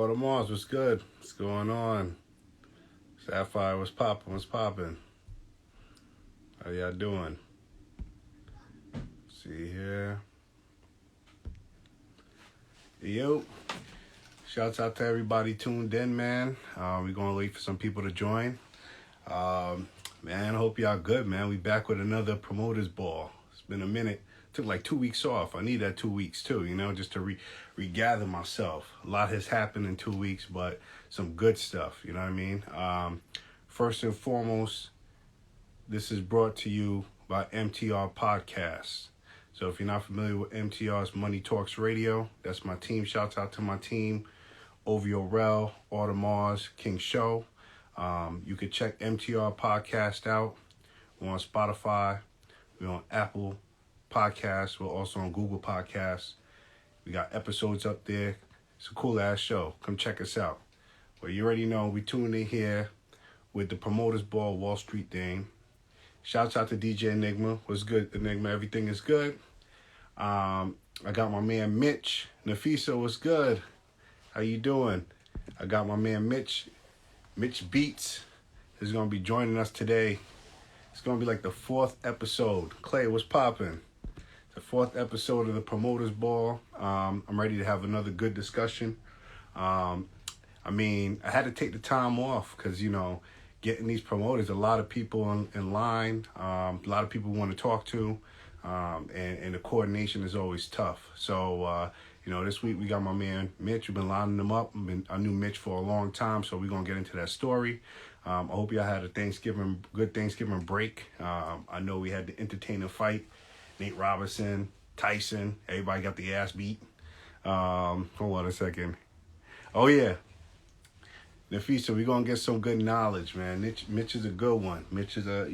Mars, what's good? What's going on? Sapphire, what's poppin'? What's poppin'? How y'all doing? See here. Yo. Shouts out to everybody tuned in, man. We're gonna wait for some people to join. Man, hope y'all good, man. We back with another promoters ball. It's been a minute. Took like 2 weeks off. I need that 2 weeks too, just to regather myself. A lot has happened in 2 weeks, but some good stuff, you know what I mean? First and foremost, this is brought to you by MTR Podcasts. So if you're not familiar with MTR's Money Talks Radio, that's my team. Shouts out to my team, Ovio Rel, Mars, King Show. You can check MTR Podcast out. We're on Spotify. We're on Apple Podcasts. We're also on Google Podcasts. We got episodes up there. It's a cool-ass show. Come check us out. Well, you already know we tuned in here with the Promoters Ball Wall Street Dame. Shouts out to DJ Enigma. What's good, Enigma? Everything is good. I got my man Mitch. Nafisa, what's good? How you doing? I got my man Mitch Beats is going to be joining us today. It's going to be like the fourth episode. Clay, what's poppin'? The fourth episode of the Promoters Ball. I'm ready to have another good discussion. I had to take the time off because, getting these promoters, a lot of people in line, a lot of people want to talk to, and the coordination is always tough. So, this week we got my man Mitch. We've been lining them up. I knew Mitch for a long time, so we're going to get into that story. I hope y'all had a good Thanksgiving break. I know we had the entertaining fight. Nate Robinson, Tyson, everybody got the ass beat. Hold on a second. Oh, yeah. Nafisa, we're going to get some good knowledge, man. Mitch is a good one. Mitch is a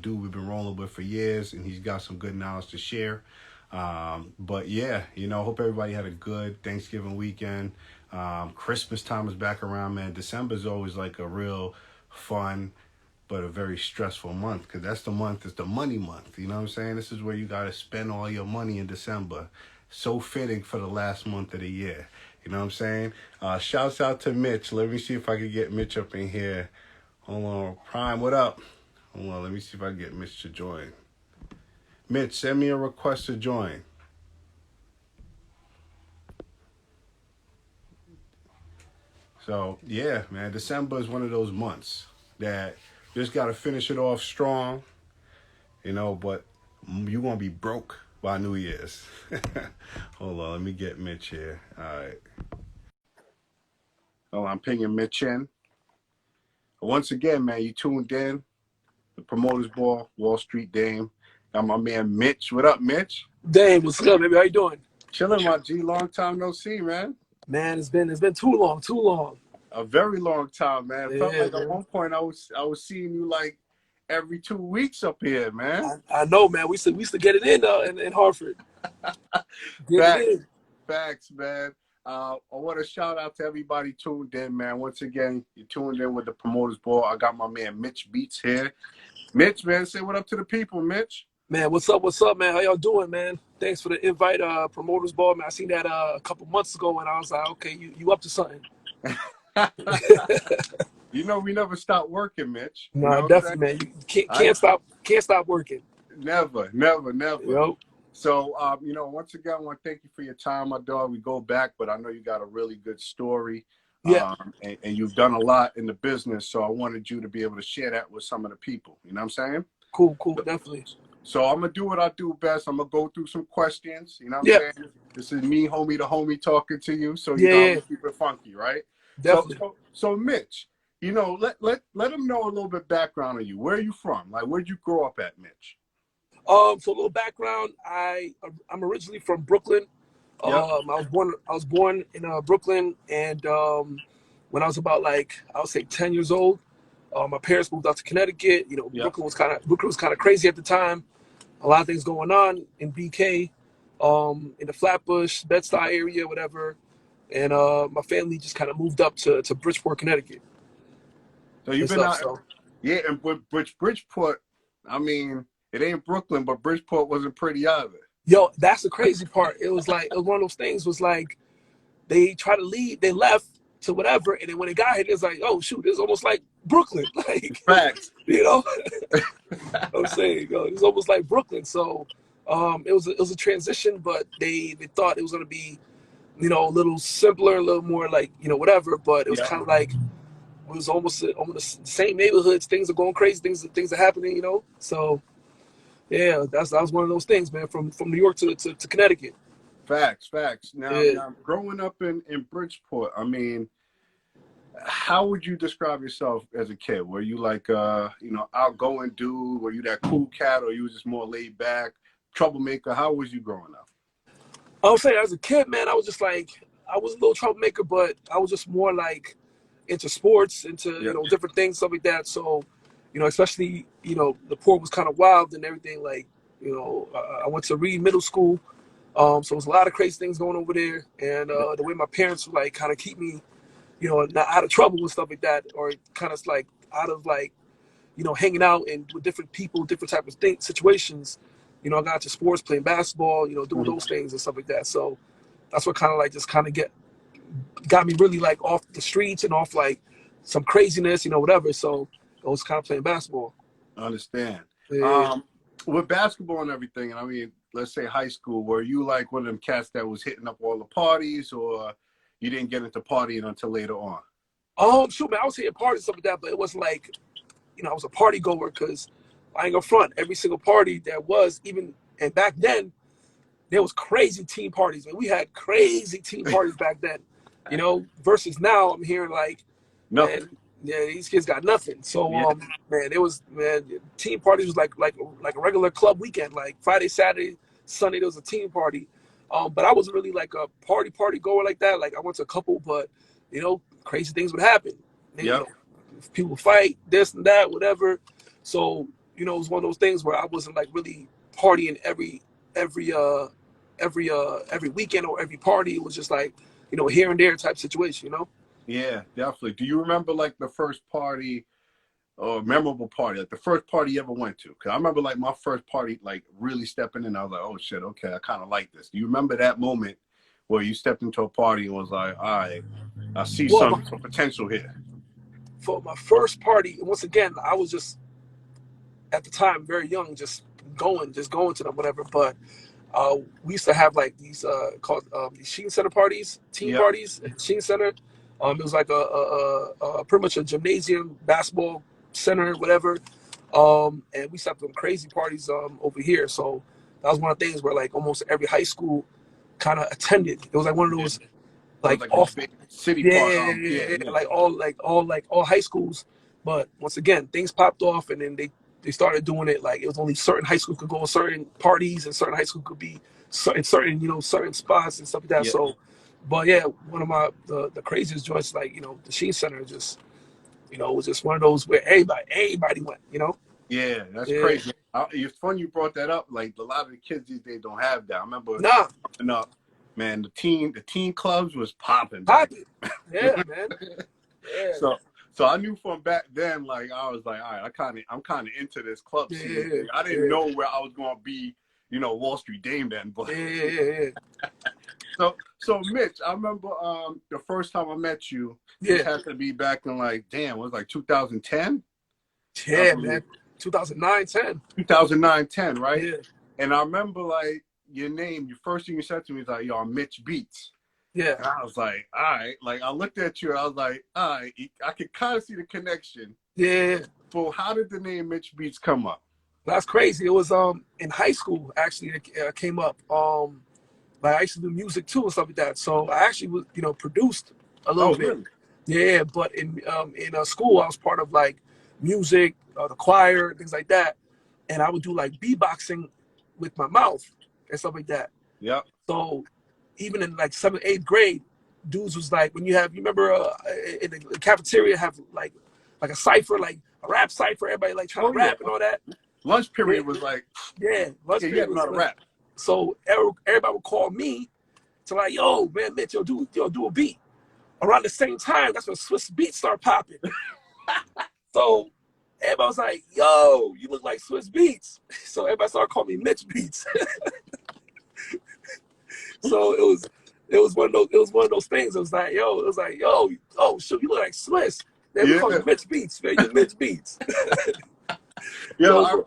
dude we've been rolling with for years, and he's got some good knowledge to share. But yeah, hope everybody had a good Thanksgiving weekend. Christmas time is back around, man. December is always like a real fun, but a very stressful month because it's the money month. You know what I'm saying? This is where you got to spend all your money in December. So fitting for the last month of the year. You know what I'm saying? Shouts out to Mitch. Let me see if I can get Mitch up in here. Hold on. Prime, what up? Hold on. Let me see if I can get Mitch to join. Mitch, send me a request to join. So, yeah, man, December is one of those months that just got to finish it off strong, but you're going to be broke by New Year's. Hold on, let me get Mitch here. All right. Oh, I'm pinging Mitch in. Once again, man, you tuned in. The Promoters Ball, Wall Street Dame. Got my man Mitch. What up, Mitch? Dame, what's up, baby? How you doing? Chilling, my G. Long time no see, man. Man, it's been too long. A very long time, man. It felt like man. At one point I was seeing you like every 2 weeks up here, man. I know, man. We used to get it in Hartford. Facts, man. I want to shout out to everybody tuned in, man. Once again, you tuned in with the Promoters Ball. I got my man Mitch Beats here. Mitch, man, say what up to the people, Mitch. Man, what's up, man? How y'all doing, man? Thanks for the invite, Promoters Ball, man. I seen that a couple months ago, and I was like, okay, you up to something. We never stop working, Mitch. No, definitely, man. You can't stop working. Never. Yep. So, once again, I want to thank you for your time, my dog. We go back, but I know you got a really good story. Yeah. And you've done a lot in the business, so I wanted you to be able to share that with some of the people. You know what I'm saying? Cool, definitely. So I'm going to do what I do best. I'm going to go through some questions. You know what I'm saying? This is me, homie to homie, talking to you. So you got to keep it funky, right? Definitely. So Mitch, let them know a little bit background on you. Where are you from? Like, where'd you grow up at, Mitch? So a little background. I'm originally from Brooklyn. Yep. I was born in Brooklyn, and when I was about 10 years old, my parents moved out to Connecticut. Yep. Brooklyn was kind of crazy at the time. A lot of things going on in BK, in the Flatbush, Bed-Stuy area, whatever. And my family just kind of moved up to Bridgeport, Connecticut. So you've been out, yeah, and Bridgeport. I mean, it ain't Brooklyn, but Bridgeport wasn't pretty either. Yo, that's the crazy part. It was one of those things. Was like they tried to leave, they left, to whatever. And then when it got here, it's like, oh shoot, it's almost like Brooklyn. Like, Facts. you know, I'm saying, it's almost like Brooklyn. So it was a transition, but they thought it was gonna be, a little simpler, a little more like, whatever. But it was Yeah. kind of like it was almost the same neighborhoods. Things are going crazy. Things are happening. So yeah, that was one of those things, man. From New York to Connecticut. Facts. Now, Yeah. growing up in Bridgeport, I mean, how would you describe yourself as a kid? Were you like, outgoing dude? Were you that cool cat, or you was just more laid back, troublemaker? How was you growing up? I would say as a kid, man, I was just like, I was a little troublemaker, but I was just more like into sports, into, Yeah. different things, stuff like that. So, especially, the port was kind of wild and everything. Like, I went to Reed Middle School. So it was a lot of crazy things going over there. And the way my parents would like kind of keep me, not out of trouble and stuff like that, or kind of like out of like, hanging out and with different people, different type of situations. I got into sports, playing basketball, doing Mhm. those things and stuff like that. So that's what kind of like just kind of got me really like off the streets and off like some craziness, whatever. So I was kind of playing basketball. I understand. Yeah. Um, with basketball and everything, and I mean, let's say high school, were you like one of them cats that was hitting up all the parties, or you didn't get into partying until later on? Shoot, man, I was hitting parties and stuff like that, but it wasn't like, I was a party goer because I ain't gonna front. Every single party there was, even and back then, there was crazy team parties. Man, we had crazy team parties back then. Versus now, I'm hearing like, Nothing. man, yeah, these kids got nothing. So, Yeah. man, it was, man, team parties was like a regular club weekend, like Friday, Saturday, Sunday. There was a team party. But I wasn't really like a party goer like that. Like I went to a couple, but crazy things would happen. Yep. People fight, this and that, whatever. So, it was one of those things where I wasn't like really partying every weekend or every party. It was just like, here and there type situation. Yeah, definitely. Do you remember like the first party or memorable party, like the first party you ever went to? Because I remember like my first party, like really stepping in. I was like, oh shit, okay, I kind of like this. Do you remember that moment where you stepped into a party and was like, all right, I see Well, some potential here? for my first party, and once again, I was just at the time very young, just going to them, whatever. But we used to have like these called these Sheen Center parties, team Yep. parties at Sheen Center. It was like a pretty much a gymnasium, basketball center, whatever. And we used to have some crazy parties over here. So that was one of the things where like almost every high school kind of attended. It was like one of those It was like like a off, big city park. yeah, like all high schools. But once again, things popped off, and then they started doing it like it was only certain high schools could go to certain parties, and certain high schools could be in certain spots and stuff like that. Yeah. So, but yeah, one of the craziest joints, like the Sheen Center, just was just one of those where everybody went. Yeah, that's Yeah. crazy. It's fun you brought that up. Like a lot of the kids these days don't have that. I remember Nah, growing up, man, the teen clubs was popping pop back. it. Yeah, man. Yeah. So I knew from back then, like I was like, all right, I'm kind of into this club scene Yeah, thing. I didn't know where I was going to be, Wall Street Dame then. But yeah. so Mitch, I remember the first time I met you. This had to be back in like, damn, it was like 2010. Yeah, man. 2009, 10. 2009, 10, right? Yeah. And I remember like your name, the first thing you said to me was like, yo, I'm Mitch Beats. Yeah. And I was like, all right. Like I looked at you, I was like, all right, I could kind of see the connection. Yeah. So how did the name Mitch Beats come up? That's crazy. It was in high school actually it came up. Like I used to do music too and stuff like that. So I actually was, produced a little bit. Really? Yeah, but in school I was part of like music, the choir, things like that. And I would do like beatboxing with my mouth and stuff like that. Yep. So even in like 7th, 8th grade, dudes was like, when you remember in the cafeteria have like a cipher, like a rap cipher, everybody like trying to rap and all that. Lunch period was like, lunch period was not rap. So everybody would call me to like, yo, man, Mitch, do a beat. Around the same time, that's when Swiss Beats started popping. So everybody was like, yo, you look like Swiss Beats. So everybody started calling me Mitch Beats. So it was one of those. It was one of those things. It was like, yo, oh shoot, you look like Swiss. Man, we call Yeah. you Mitch Beats, man. You Mitch Beats. Yo, So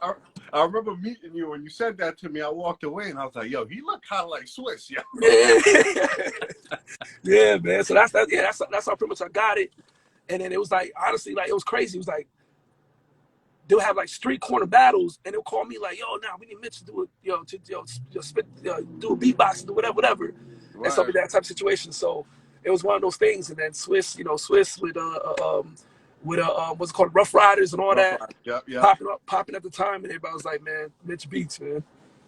I remember meeting you when you said that to me. I walked away and I was like, yo, he looked kind of like Swiss, yo. yeah, yeah, man. So that's how pretty much I got it. And then it was like, honestly, like it was crazy. It was like they'll have like street corner battles, and they'll call me like, "Yo, now we need Mitch to do it, spit, do a beatbox, do whatever," and stuff like that type of situation. So it was one of those things. And then Swiss, Swiss with what's it called, Rough Riders and all Rough that, Rider. Yep. popping at the time, and everybody was like, "Man, Mitch Beats, man."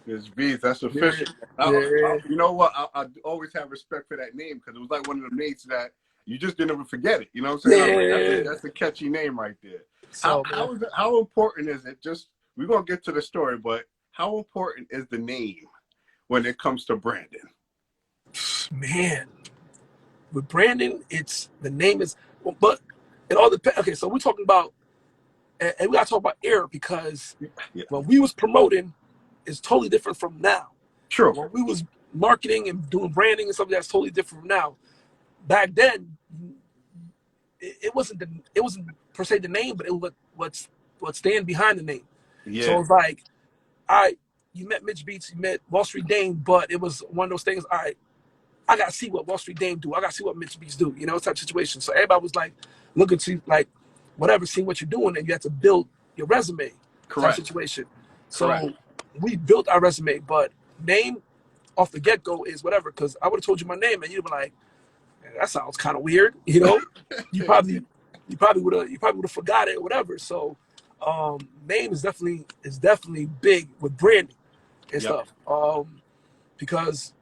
It's Beats. That's official. Yeah. You know what? I always have respect for that name because it was like one of the names that you just didn't ever forget it. You know what I'm saying? Yeah. That's a catchy name right there. So, How important is it? Just we're gonna get to the story, but how important is the name when it comes to branding? man, with Brandon, it's the name is, but it all depends. Okay, so we're talking about, and we gotta talk about era because when we was promoting, it's totally different from now. True. When we was marketing and doing branding and something that's totally different from now. Back then, it wasn't per se the name, but it was what stand behind the name. Yeah. So it's like, you met Mitch Beats, you met Wall Street Dame, but it was one of those things. I gotta see what Wall Street Dame do. I gotta see what Mitch Beats do. Type of situation. So everybody was like looking to like whatever, seeing what you're doing, and you have to build your resume. Correct. Type situation. So we built our resume, but name off the get go is whatever. Because I would have told you my name, and you'd be like, that sounds kind of weird. You probably would have forgot it or whatever. So name is definitely big with branding and stuff. Because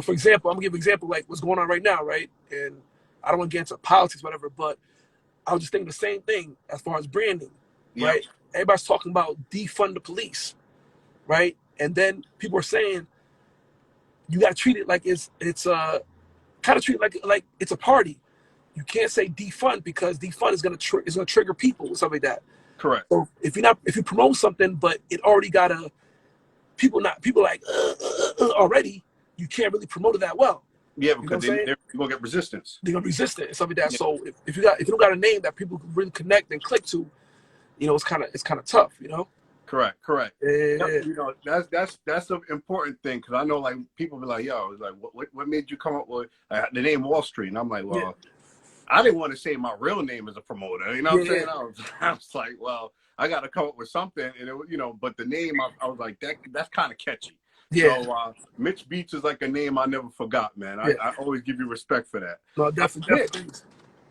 for example, I'm gonna give an example like what's going on right now, right? And I don't want to get into politics, whatever, but I was just thinking the same thing as far as branding, right? Everybody's talking about defund the police, right? And then people are saying you got to treat it like it's kind of treat it like it's a party. You can't say defund because defund is gonna trigger people or something like that. Correct. So if you promote something, but it already got people like already, you can't really promote it that well. Yeah, because they're gonna get resistance. They're gonna resist it and stuff like that. Yeah. So if you don't got a name that people can really connect and click to, it's kind of tough. Correct. Yeah. That's an important thing because I know like people be like, yo, it's like what made you come up with the name Wall Street? And I'm like, well, I didn't want to say my real name as a promoter. You know what I'm saying? I was like, well, I got to come up with something, and it, but the name I was like that's kind of catchy. Yeah. So Mitch Beats is like a name I never forgot, man. I always give you respect for that. No, definitely.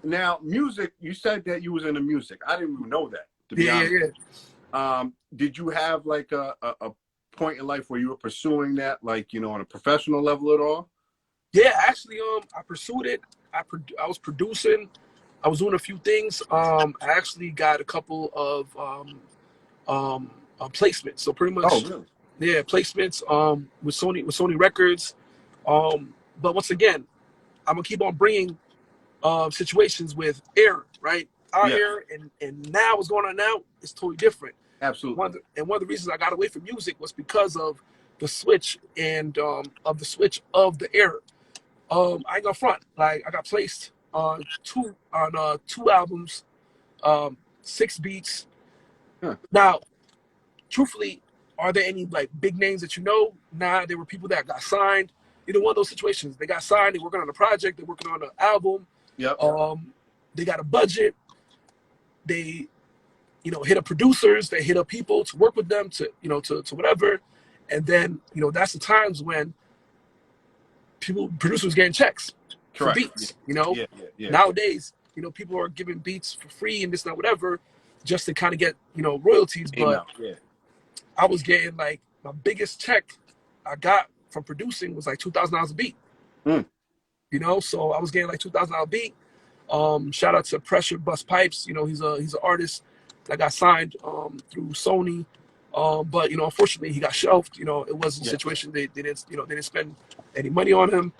Now, music. You said that you was into music. I didn't even know that. To be honest. Yeah. Did you have like a point in life where you were pursuing that, like on a professional level at all? Yeah, actually, I pursued it. I was producing. I was doing a few things. I actually got a couple of placements. So pretty much. Oh, really? Yeah, placements with Sony Records. But once again, I'm gonna keep on bringing situations with era, right? Our era and now what's going on now is totally different. Absolutely. One of the reasons I got away from music was because of the switch and of the era. I ain't gonna front. Like I got placed on two albums, 6 beats. Huh. Now, truthfully, are there any like big names that you know? Nah, there were people that got signed. One of those situations. They got signed. They're working on a project. They're working on an album. Yep. They got a budget. They, hit up producers. They hit up people to work with them to whatever. And then, that's the times when producers getting checks for beats. Nowadays, people are giving beats for free and this and that, whatever, just to kind of get royalties. But I was getting like my biggest check I got from producing was like $2,000 a beat. So I was getting like $2,000 a beat. Shout out to Pressure Bust Pipes. He's an artist that got signed through Sony. But unfortunately he got shelved. It was a situation they didn't spend any money on him.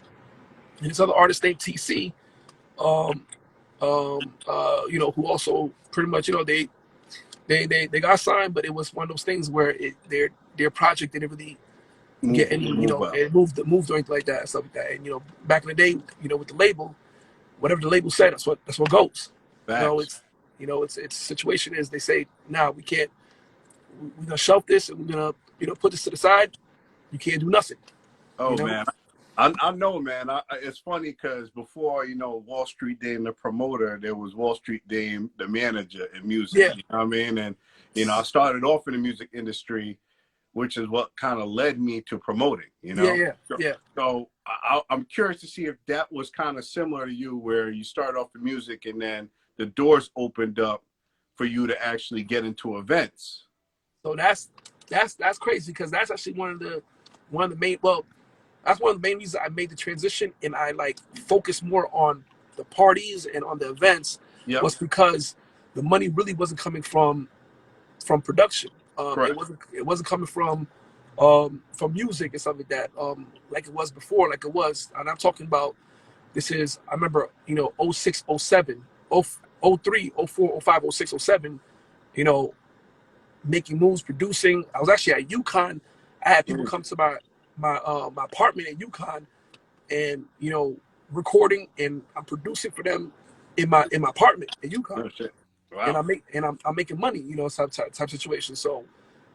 And this other artist named TC, who also pretty much they got signed, but it was one of those things where their project didn't really getting, move up. and moved or anything like that and stuff like that. And back in the day, with the label, whatever the label said, that's what goes. Facts. It's situation is they say, nah, we can't. We're gonna shelf this and we're gonna put this to the side. You can't do nothing. Oh man, I know, man. It's funny because before Wall Street Dame the promoter, there was Wall Street Dame the manager in music. Yeah. You know what I mean? And I started off in the music industry, which is what kind of led me to promoting. Yeah. So I'm curious to see if that was kind of similar to you, where you started off in music and then the doors opened up for you to actually get into events. So that's crazy, because that's actually one of the main. Well, that's one of the main reasons I made the transition and I focused more on the parties and on the events. Yep. Was because the money really wasn't coming from production. It wasn't coming from music and stuff like that. Like it was before, and I'm talking about, I remember, 06, 07, 03, 04, 05, 06, 07, making moves, producing. I was actually at UConn. I had people come to my apartment at UConn, and recording, and I'm producing for them in my apartment at UConn. Oh, shit. Wow. And I'm making money, type situation. So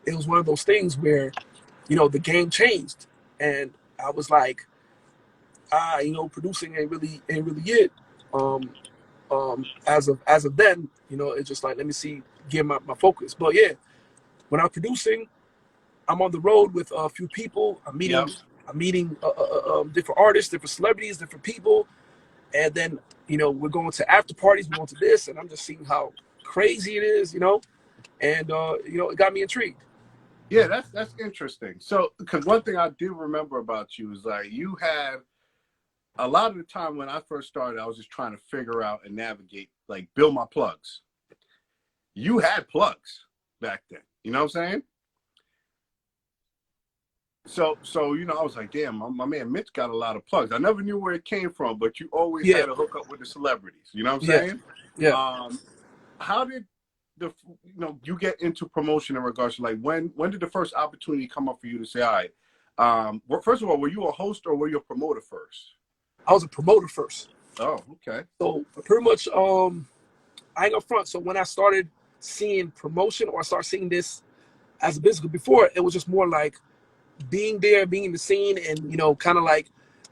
it was one of those things where, the game changed, and I was like, producing ain't really it. As of then, it's just like, let me see, get my focus. But yeah, when I'm producing, I'm on the road with a few people. I'm meeting different artists, different celebrities, different people, and then we're going to after parties, we're going to this, and I'm just seeing how crazy it is, and it got me intrigued. Yeah, that's interesting. So, because one thing I do remember about you is you had a lot of the time when I first started, I was just trying to figure out and navigate, build my plugs. You had plugs back then, you know what I'm saying? So I was like, damn, my man Mitch got a lot of plugs. I never knew where it came from, but you always had a hook up with the celebrities. You know what I'm saying? Yeah. How did you get into promotion in regards to when did the first opportunity come up for you to say, all right, well, first of all, were you a host or were you a promoter first? I was a promoter first. Oh, okay. So pretty much, I ain't gonna front. So when I started seeing promotion, or I started seeing this as a business, before it was just more like being there, being in the scene, and kind of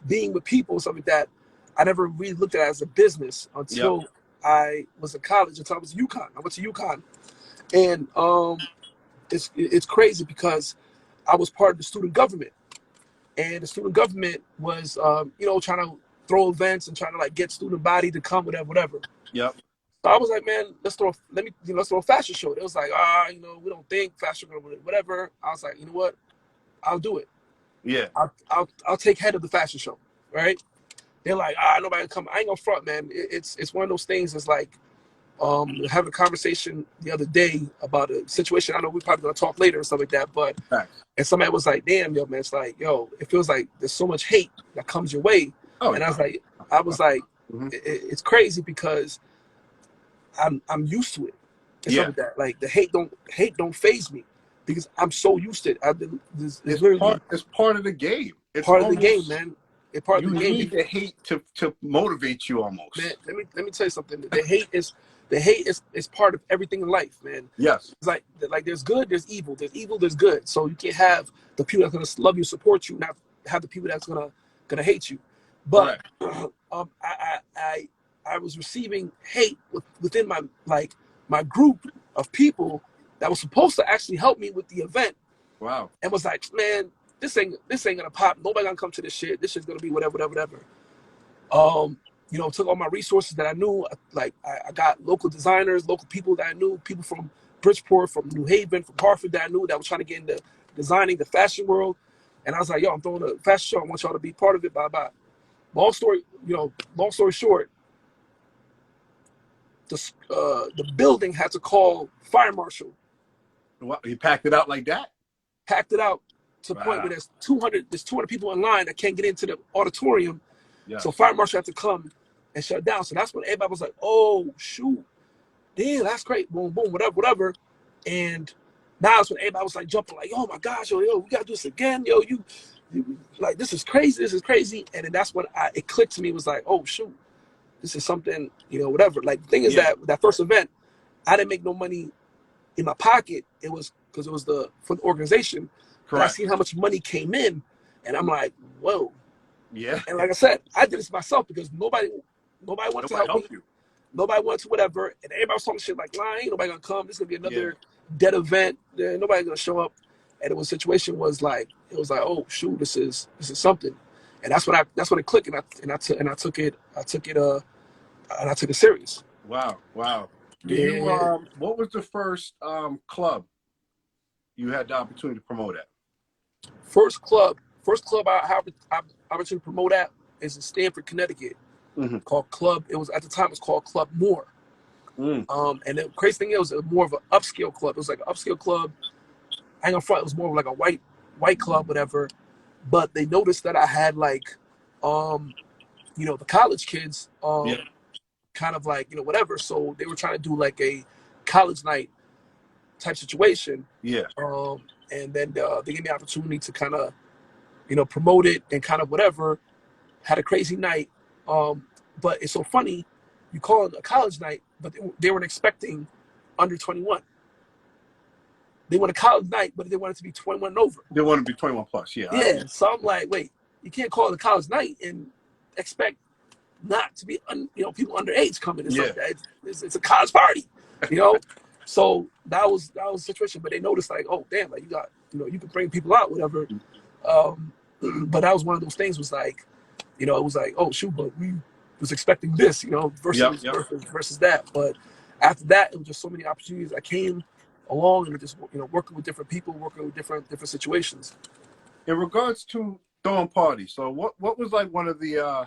being with people, something that I never really looked at it as a business until I was in college, until I was UConn. I went to UConn, and it's crazy because I was part of the student government, and the student government was trying to throw events and trying to get student body to come, whatever. Yep. So I was like, man, let's throw a fashion show. It was like, we don't think fashion, whatever. I was like, you know what? I'll do it. Yeah. I'll take head of the fashion show, right? They're like, nobody can come. I ain't gonna front, man. It's one of those things. It's like, having a conversation the other day about a situation. I know we're probably gonna talk later and stuff like that, but and somebody was like, damn, yo, man, it's like, yo, it feels like there's so much hate that comes your way. Oh, and I was like, it's crazy because I'm used to it. And stuff like that. Like the hate don't faze me, because I'm so used to it. It's part of the game. It's part of the game, man. It's part of the game. You need the hate to motivate you almost. Man, let me tell you something. The hate is part of everything in life, man. Yes. It's like there's good, there's evil. There's evil, there's good. So you can't have the people that's gonna love you, support you, not have the people that's gonna hate you. But I was receiving hate within my group of people that was supposed to actually help me with the event. Wow. And was like, man, this ain't gonna pop. Nobody gonna come to this shit. This shit's gonna be whatever. Took all my resources that I knew. I got local designers, local people that I knew, people from Bridgeport, from New Haven, from Hartford that I knew that was trying to get into designing the fashion world. And I was like, yo, I'm throwing a fashion show. I want y'all to be part of it. Blah blah. Long story short, the building had to call fire marshal. What, he packed it out like that? Packed it out to the point where there's 200 people in line that can't get into the auditorium. Yeah. So fire marshal had to come and shut down. So that's when everybody was like, oh shoot, damn, that's great. Boom, boom, whatever. And Now it's when everybody was like jumping, like, oh my gosh, yo, we gotta do this again, yo, you like, this is crazy. And then that's when it clicked to me, was like, oh shoot, this is something, whatever. Like, the thing is that first event, I didn't make no money in my pocket. It was because it was for the organization. But I seen how much money came in, and I'm like, whoa. Yeah. And like I said, I did this myself because nobody wanted to help me. You. Nobody wanted to whatever. And everybody was talking shit like, ain't nobody gonna come. This is gonna be another dead event. Nobody gonna show up. And the situation was like, oh shoot, this is something. And that's when it clicked, and I took it serious. Wow. What was the first club you had the opportunity to promote at? First club I had opportunity to promote at is in Stamford, Connecticut, called Club. At the time it was called Club Moore. And the crazy thing is, it was more of an upscale club. It was like an upscale club. I ain't gonna front. It was more of like a white club, whatever. But they noticed that I had like, the college kids, kind of like, whatever. So they were trying to do like a college night type situation. Yeah. And then they gave me the opportunity to kind of, promote it and kind of whatever. Had a crazy night. But it's so funny, you call it a college night, but they weren't expecting under 21. They want a college night, but they want it to be 21 and over. They want to be 21 plus, yeah. Yeah, so I'm like, wait, you can't call it a college night and expect not to be, people underage coming. It's like that. It's a college party, So that was the situation. But they noticed like, oh damn, like you got, you can bring people out, whatever. But that was one of those things. Was like, it was like, oh shoot, but we was expecting this, versus that. But after that, it was just so many opportunities that came along, and just working with different people, working with different situations. In regards to throwing parties, so what was like one of the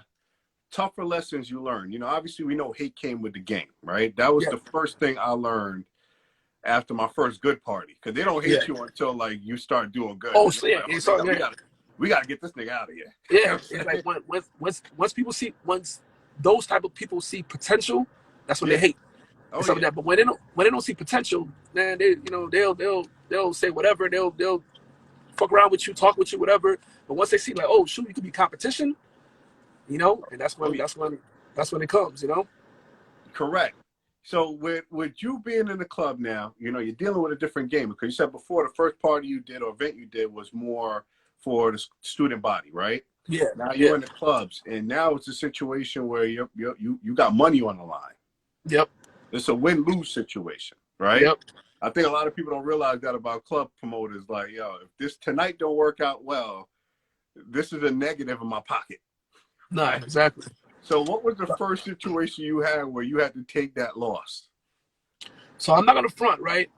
tougher lessons you learned? Obviously we know hate came with the game, right? That was the first thing I learned after my first good party, because they don't hate you until like you start doing good. Oh shit! We gotta get this nigga out of here. Yeah, it's like once those type of people see potential, that's when they hate. Like that. But when they don't see potential, man, they'll say whatever. They'll fuck around with you, talk with you, whatever. But once they see like, oh shoot, you could be competition, and that's when it comes, Correct. So with you being in the club now, you're dealing with a different game, because you said before the first party you did or event you did was more for the student body, right? Yeah. Now you're in the clubs, and now it's a situation where you got money on the line. Yep. It's a win-lose situation, right? Yep. I think a lot of people don't realize that about club promoters. Like, yo, if this tonight don't work out well, this is a negative in my pocket. No, exactly. So what was the first situation you had where you had to take that loss? So I'm not gonna front, right?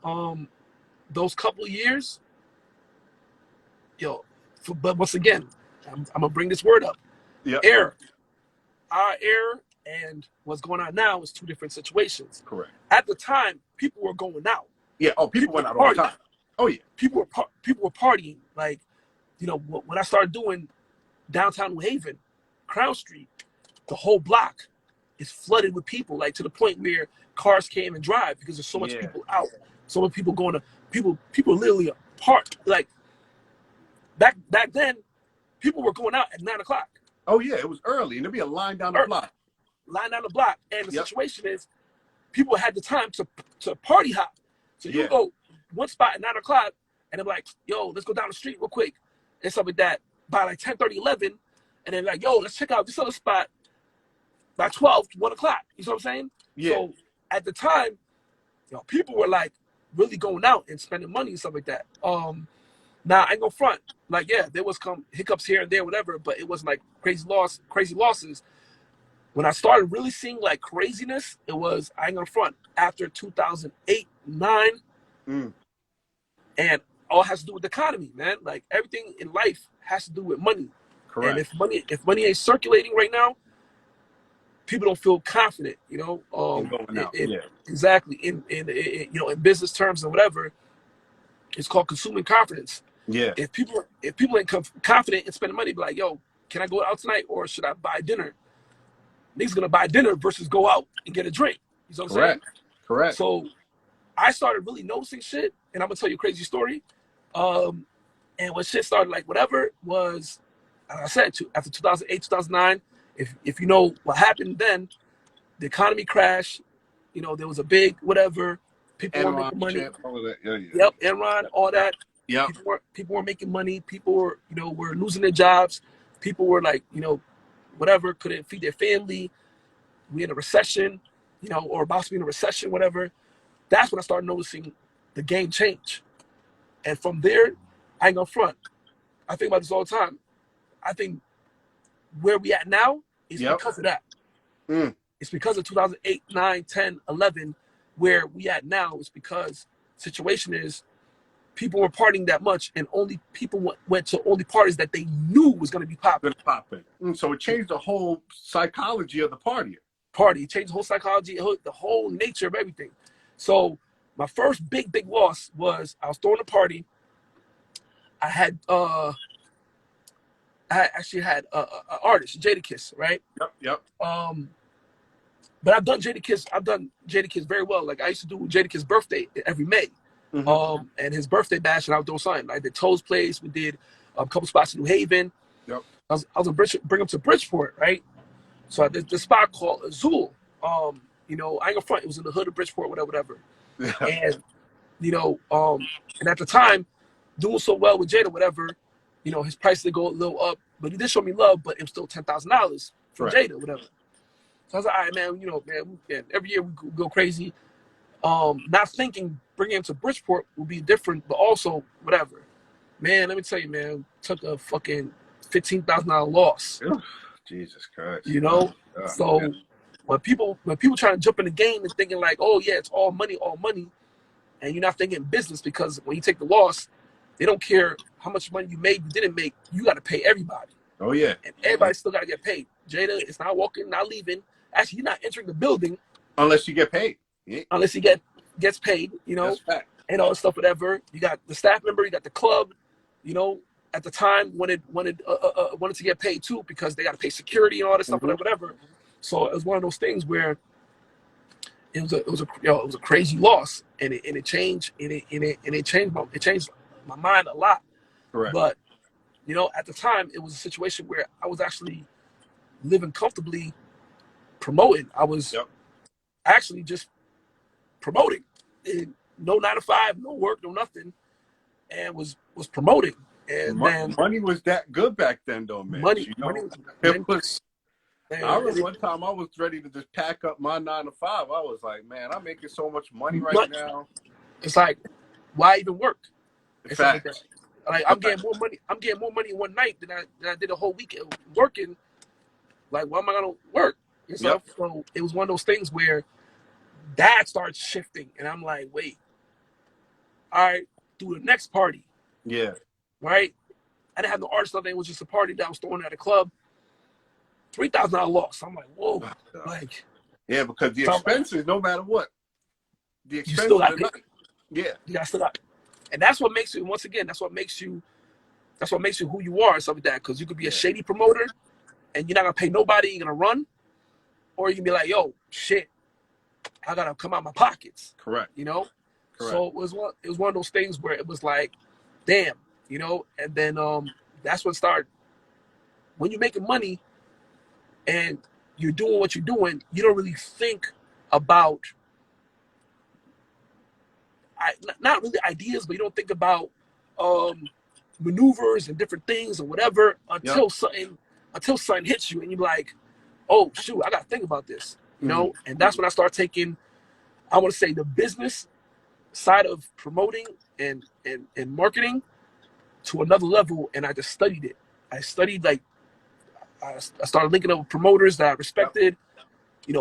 Those couple of years, but once again, I'm gonna bring this word up. Yeah. Our era and what's going on now is two different situations. Correct. At the time, people were going out. Yeah. Oh, people went out all the time. Oh yeah. People were partying. Like, when I started doing downtown New Haven, Crown Street, the whole block is flooded with people, like to the point where cars can't even drive because there's so much people out. So many people going to people literally apart. Like back then, people were going out at 9:00. Oh yeah, it was early, and there'd be a line down the block. And the situation is, people had the time to party hop. So you go one spot at 9:00, and they're like, yo, let's go down the street real quick, and stuff like that. By like 10:30, 11, and then like, yo, let's check out this other spot by 12, 1:00. You know what I'm saying? Yeah. So at the time, people were like really going out and spending money and stuff like that. Now I ain't gonna front. Like, there was hiccups here and there, whatever, but it wasn't like crazy losses. When I started really seeing like craziness, it was, I ain't gonna front, after 2008, 9, and all has to do with the economy, man. Like everything in life has to do with money. Correct. And if money ain't circulating right now, people don't feel confident, exactly. In business terms and whatever, it's called consuming confidence. Yeah. If people ain't confident in spending money, be like, yo, can I go out tonight or should I buy dinner? Niggas gonna buy dinner versus go out and get a drink. You know what I'm saying? Correct. So I started really noticing shit, and I'm gonna tell you a crazy story. Um, and when shit started, like whatever was, as I said, after 2008, 2009, if you know what happened then, the economy crashed. You know, there was a big whatever. People weren't Enron making money. shit, all of that. Yeah, yeah. Yep, Enron, all Yep. that. Yep. People weren't making money. People were, were losing their jobs. People were like, whatever, couldn't feed their family. We in a recession, or about to be in a recession, whatever. That's when I started noticing the game change. And from there, I ain't gonna front. I think about this all the time. I think where we at now is Yep. because of that. Mm. It's because of 2008, 9, 10, 11, where we at now. It's because situation is people were partying that much, and only people went to only parties that they knew was going to be popping. So it changed the whole psychology of the party. It changed the whole psychology, the whole nature of everything. So my first big loss was I was throwing a party. I actually had an artist, Jadakiss, right? Yep. But I've done Jadakiss very well. Like I used to do Jadakiss' birthday every May. Mm-hmm. And his birthday bash and outdoor something. I did Toe's Place. We did a couple spots in New Haven. Yep. I was gonna bring him to Bridgeport, right? So I did this spot called Azul. I ain't gonna front. It was in the hood of Bridgeport, whatever. And and at the time, doing so well with Jada, whatever, his price did go a little up, but he did show me love. But it was still $10,000 for Jada, whatever. So I was like, all right, man, every year we go crazy. Not thinking bringing him to Bridgeport would be different, but also whatever. Man, let me tell you, man, took a fucking $15,000 loss. Jesus Christ. So when people trying to jump in the game and thinking like, oh yeah, it's all money, and you're not thinking business, because when you take the loss, they don't care how much money you made, you didn't make, you got to pay everybody. Oh yeah. And everybody still got to get paid. Jada is not walking, not leaving. Actually, you're not entering the building unless you get paid. Yeah. Unless he gets paid, That's fact. And all that stuff, whatever. You got the staff member, you got the club, at the time wanted to get paid too, because they got to pay security and all this stuff, whatever. So it was one of those things where it was a crazy loss, and it changed my mind a lot. Correct. But at the time, it was a situation where I was actually living comfortably, promoting. I was actually just promoting. No 9 to 5, no work, no nothing, and was promoting. And money was that good back then, though, man. Money was. I remember one time I was ready to just pack up my 9 to 5. I was like, man, I'm making so much money right now. It's like, why even work? It's like that. Like I'm getting more money. I'm getting more money one night than I did a whole weekend working. Like, why am I gonna work? So it was one of those things where that starts shifting, and I'm like, wait, all right, do the next party. Yeah. Right? I didn't have no artist nothing. It was just a party that I was throwing at a club. $3,000 loss. I'm like, whoa. Like, yeah, because the expenses, no matter what, the expenses, you still got paid. Yeah. You got still got. And that's what makes you, once again, that's what makes you who you are and stuff like that. Because you could be a shady promoter and you're not gonna pay nobody, you're gonna run, or you can be like, yo, shit, I gotta come out my pockets. Correct. Correct. So it was one of those things where it was like, damn, and then that's what started. When you're making money and you're doing what you're doing, you don't really think about not really ideas, but you don't think about maneuvers and different things or whatever until something hits you and you're like, oh shoot, I gotta think about this. And that's when I start taking, I want to say, the business side of promoting and marketing to another level, and I just studied it. I studied, like, I started linking up with promoters that I respected,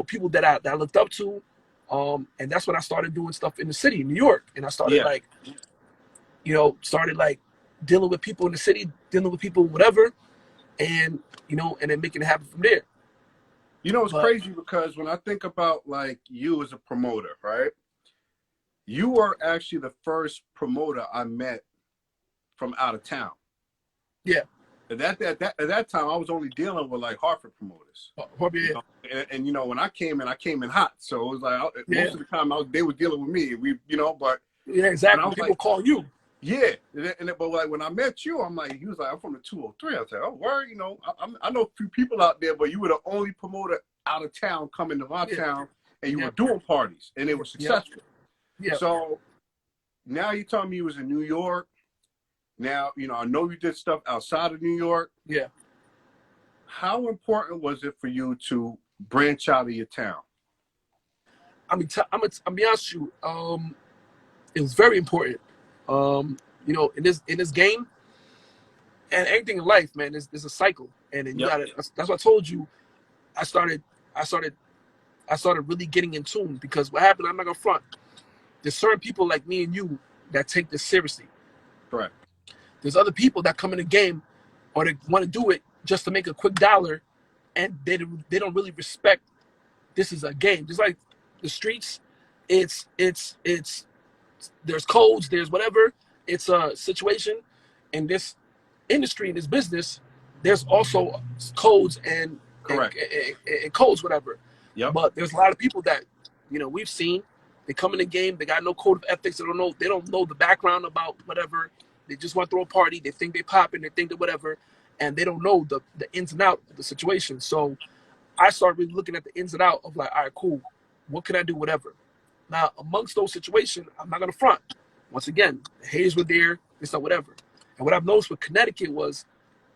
people that I looked up to, and that's when I started doing stuff in the city, in New York, and I started dealing with people in the city, dealing with people, whatever, and and then making it happen from there. It's crazy because when I think about like you as a promoter, right? You were actually the first promoter I met from out of town. Yeah. at that time, I was only dealing with like Hartford promoters. You know? And you know, when I came in hot. So it was like most of the time they were dealing with me. But yeah, exactly. People call you. Yeah, but like when I met you, he was like, I'm from the 203. I was like, oh, word, I know a few people out there, but you were the only promoter out of town coming to my town, and you were doing parties, and they were successful. Yeah. So now you tell me you was in New York. Now, I know you did stuff outside of New York. Yeah. How important was it for you to branch out of your town? I'm gonna be honest with you. It was very important. In this game and everything in life, man, there's a cycle, and then you got it. That's what I told you. I started really getting in tune, because what happened, I'm not gonna front. There's certain people like me and you that take this seriously. Correct. There's other people that come in the game, or they want to do it just to make a quick dollar, and they don't really respect this is a game. Just like the streets, it's there's codes, there's whatever. It's a situation. In this industry, in this business, there's also codes and codes, whatever. Yep. But there's a lot of people that we've seen. They come in the game, they got no code of ethics. They don't know the background about whatever. They just want to throw a party. They think they popping. They think that whatever, and they don't know the ins and outs of the situation. So I started really looking at the ins and outs of like, all right, cool. What can I do? Whatever. Now, amongst those situations, I'm not gonna front. Once again, the haters were there. It's not whatever. And what I've noticed with Connecticut was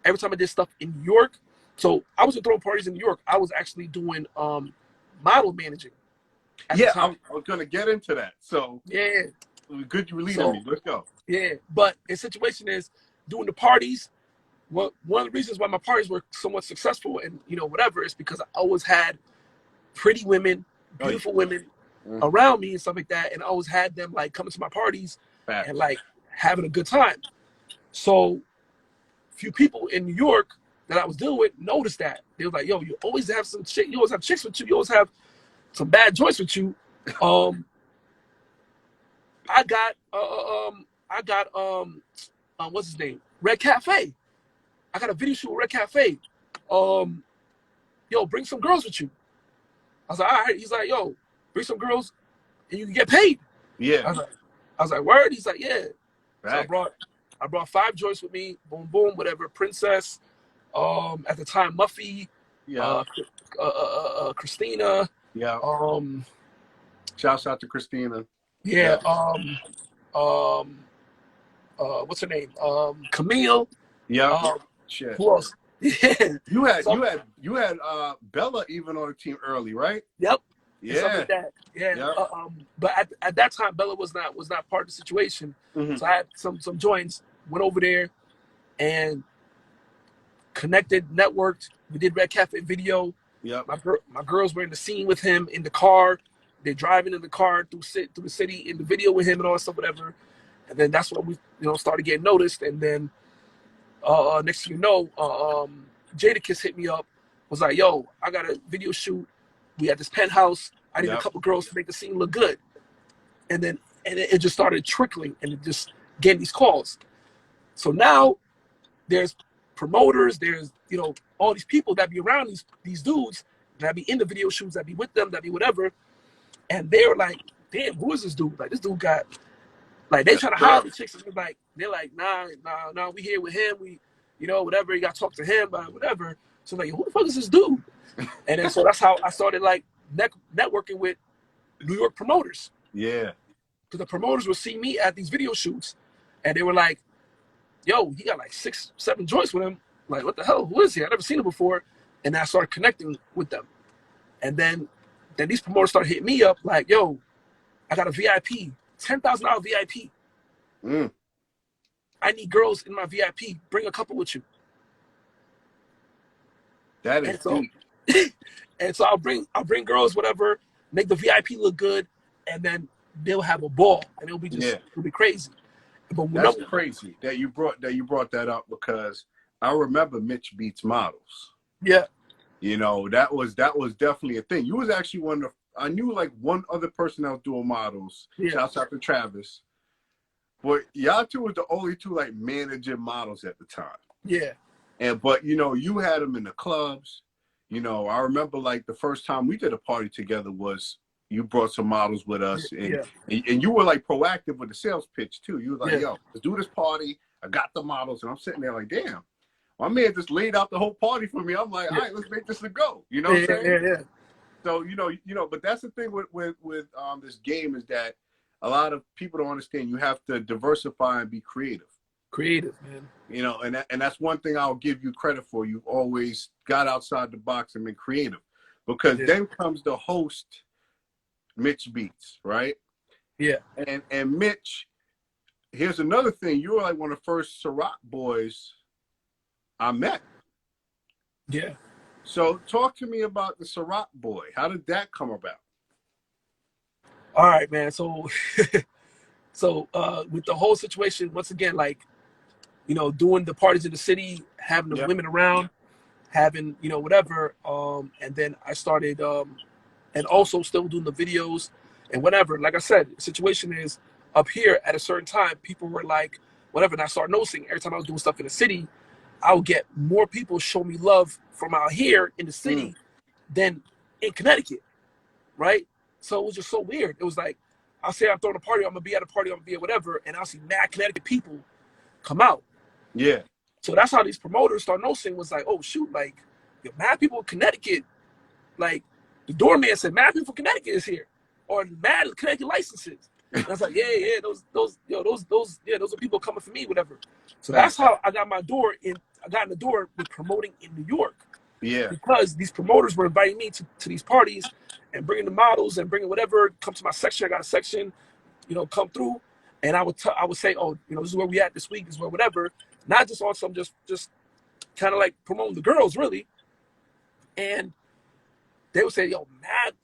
every time I did stuff in New York. So I wasn't throwing parties in New York. I was actually doing model managing. Yeah, I was gonna get into that. So yeah, good you leading me. Let's go. Yeah, but the situation is doing the parties. Well, one of the reasons why my parties were somewhat successful and whatever is because I always had pretty women, beautiful women around me and stuff like that, and I always had them like coming to my parties and like having a good time. So few people in New York that I was dealing with noticed that. They were like, yo, you always have some shit, you always have chicks with you, you always have some bad joints with you. I got what's his name? Red Cafe. I got a video shoot with Red Cafe. Yo, bring some girls with you. I was like, all right. He's like, yo, bring some girls and you can get paid. Yeah. I was like, word? He's like, yeah. Right. So I brought 5 joints with me, boom, boom, whatever, Princess, at the time, Muffy, Christina. Yeah. Shouts out to Christina. Yeah. What's her name? Camille. Yeah. Shit. Who else? Yeah. You had Bella even on the team early, right? Yep. Yeah. Like that. Yeah. Yep. But at that time, Bella was not part of the situation. Mm-hmm. So I had some joints, went over there, and connected, networked. We did Red Cafe video. Yeah. My girls were in the scene with him in the car. They're driving in the car through the city in the video with him and all that stuff, whatever. And then that's when we, started getting noticed. And then next thing you know, Jadakiss hit me up, was like, yo, I got a video shoot. We had this penthouse. I need a couple girls to make the scene look good. And then it just started trickling, and it just getting these calls. So now there's promoters, there's, all these people that be around these dudes that be in the video shoots, that be with them, that be whatever. And they're like, damn, who is this dude? Like, this dude got, like, they trying to hire the chicks. And they're like, nah, we here with him. We, whatever, you got to talk to him, whatever. So like, who the fuck is this dude? And then so that's how I started like networking with New York promoters. Yeah. Because the promoters would see me at these video shoots, and they were like, yo, he got like 6, 7 joints with him. Like, what the hell? Who is he? I never seen him before. And then I started connecting with them. And then these promoters started hitting me up like, yo, I got a VIP, $10,000 VIP. I need girls in my VIP. Bring a couple with you. That is deep. And so I'll bring girls, whatever, make the VIP look good, and then they'll have a ball, and it'll be it'll be crazy. But that's crazy that you brought that up, because I remember Mitch Beats Models. Yeah. That was definitely a thing. You was actually one of I knew like one other person that was doing models. Yeah. Shouts out to Travis. But y'all two was the only two like managing models at the time. Yeah. But you had them in the clubs. I remember like the first time we did a party together was you brought some models with us, and Yeah, and you were like proactive with the sales pitch too. You were like, yeah, "Yo, let's do this party. I got the models," and I'm sitting there like, "Damn, my man just laid out the whole party for me." I'm like, "All yeah, right, let's make this a go." You know what yeah, I'm saying? yeah, yeah. So but that's the thing with this game is that a lot of people don't understand. You have to diversify and be creative. Creative, man. And that's one thing I'll give you credit for. You've always got outside the box and been creative, because Yeah, then comes the host, Mitch Beats, right? yeah, And Mitch, here's another thing. You were like one of the first Ciroc boys I met. yeah. So talk to me about the Ciroc boy. How did that come about? All right, man. So, with the whole situation, once again, like, doing the parties in the city, having the Yeah. women around, having, whatever. And then I started, and also still doing the videos and whatever. Like I said, the situation is up here at a certain time, people were like, whatever. And I started noticing every time I was doing stuff in the city, I would get more people show me love from out here in the Mm. city than in Connecticut, right? So it was just so weird. It was like, I'll say I'm throwing a party, I'm gonna be at a party, I'm gonna be at whatever, and I'll see mad Connecticut people come out. Yeah. So that's how these promoters start noticing, was like, oh shoot, like, yo, mad people in Connecticut, like the doorman said, mad people from Connecticut is here, or mad Connecticut licenses. And I was like, yeah, those are people coming for me, whatever. So that's how I got my door in. I got in the door with promoting in New York, Yeah. because these promoters were inviting me to these parties and bringing the models and bringing whatever, come to my section. I got a section, come through, and I would say, oh, this is where we at this week, this is where whatever, not just on some just kind of like promoting the girls really, and they would say, mad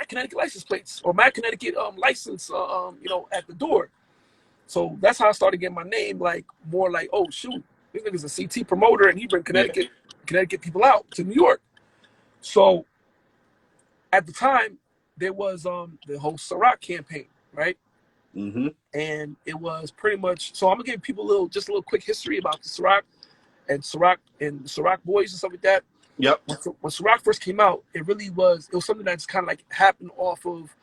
Connecticut license plates, or mad Connecticut license, at the door. So that's how I started getting my name, like, more like, oh shoot, this nigga's a CT promoter and he bring Yeah. Connecticut people out to New York. So at the time, there was the whole Ciroc campaign, right? Mm-hmm. And it was pretty much, so I'm gonna give people just a little quick history about the Ciroc and Ciroc boys and stuff like that. Yep. When Ciroc first came out, it was something that just kind of like happened off of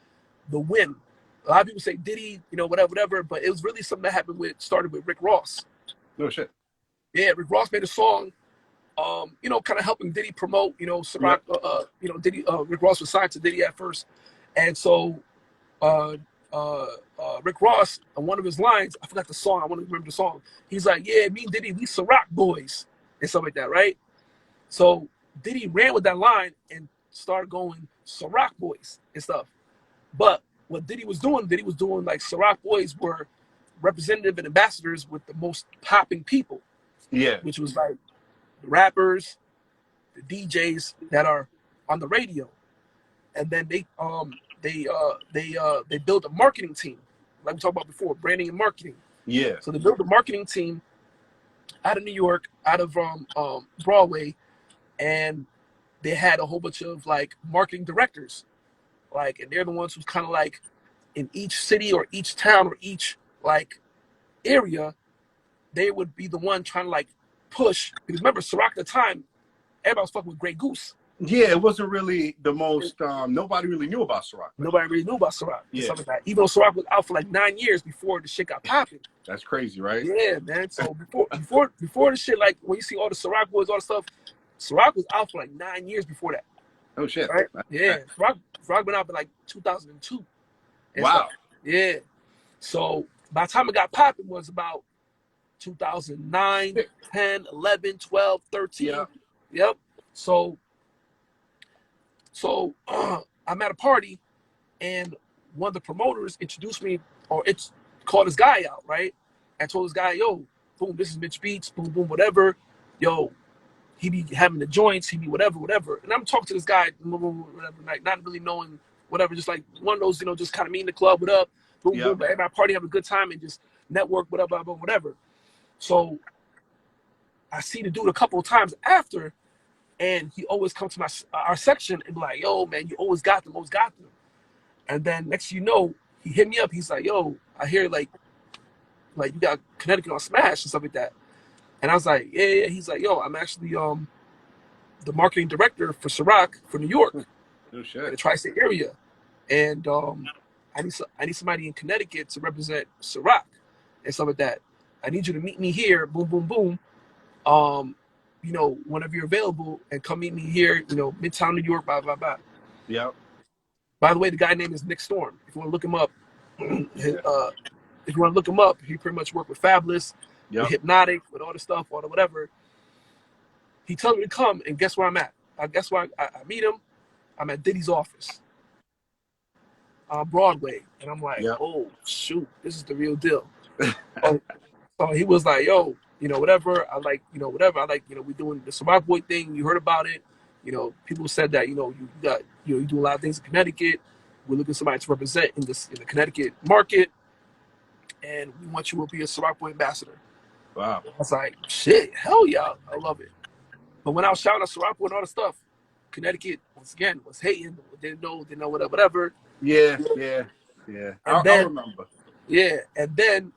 the whim. A lot of people say Diddy, whatever, but it was really something that started with Rick Ross. No shit. Yeah, Rick Ross made a song, kind of helping Diddy promote, Ciroc, Yep. Diddy, Rick Ross was signed to Diddy at first. And so uh, Rick Ross, on one of his lines, I forgot the song, I want to remember the song. He's like, yeah, me and Diddy, we Ciroc boys, and stuff like that, right? So Diddy ran with that line and started going Ciroc boys and stuff. But what Diddy was doing like, Ciroc boys were representative and ambassadors with the most popping people, Yeah. which was like the rappers, the DJs that are on the radio. And then they built a marketing team, like we talked about before, branding and marketing. Yeah. So they built a marketing team out of New York, out of Broadway, and they had a whole bunch of like marketing directors, like, and they're the ones who's kind of like in each city or each town or each like area, they would be the one trying to like push. Because remember, Ciroc at the time, everybody was fucking with Grey Goose. Yeah, it wasn't really the most. Nobody really knew about Ciroc. Nobody really knew about Ciroc. Yeah. Something like that. Even though Ciroc was out for like 9 years before the shit got popping. That's crazy, right? Yeah, man. So before the shit, like when you see all the Ciroc boys, all the stuff, Ciroc was out for like 9 years before that. Oh shit. Right? Yeah. Ciroc been out in like 2002. Wow. Stuff. Yeah. So by the time it got popping was about 2009, 10, 11, 12, 13. Yeah. Yep. So I'm at a party, and one of the promoters introduced me, or it's called this guy out, right? And told this guy, yo, boom, this is Mitch Beats, boom, boom, whatever. Yo, he be having the joints, he be whatever. And I'm talking to this guy, whatever, like not really knowing whatever, just like one of those, just kind of meet in the club, what up, boom, Yeah. boom, everybody party, have a good time, and just network, whatever. So I see the dude a couple of times after, and he always come to our section and be like, yo, man, you always got them. And then next you know, he hit me up. He's like, yo, I hear like you got Connecticut on Smash and stuff like that. And I was like, yeah, yeah. He's like, yo, I'm actually the marketing director for Ciroc for New Hmm. York No in the shit. tri-state area, and I need somebody in Connecticut to represent Ciroc and stuff like that. I need you to meet me here. Boom, boom, boom. Um, whenever you're available, and come meet me here. Midtown New York. Blah blah blah. Yep. By the way, the guy name is Nick Storm. If you want to look him up, Yeah. if you want to look him up, he pretty much worked with Fabulous, with Yep. Hypnotic, with all the stuff, all the whatever. He tells me to come, and guess where I'm at? I guess where I meet him. I'm at Diddy's office on Broadway, and I'm like, Yep. oh shoot, this is the real deal. Oh, so he was like, yo, whatever. I like, whatever. I like, we doing the Ciroc Boy thing. You heard about it. People said that, you got, you do a lot of things in Connecticut. We're looking for somebody to represent in the Connecticut market, and we want you to be a Ciroc Boy ambassador. Wow. I was like, shit, hell yeah, I love it. But when I was shouting out Ciroc Boy and all the stuff, Connecticut once again was hating, didn't know whatever. Yeah. Yeah. Yeah. And I then remember. yeah, and then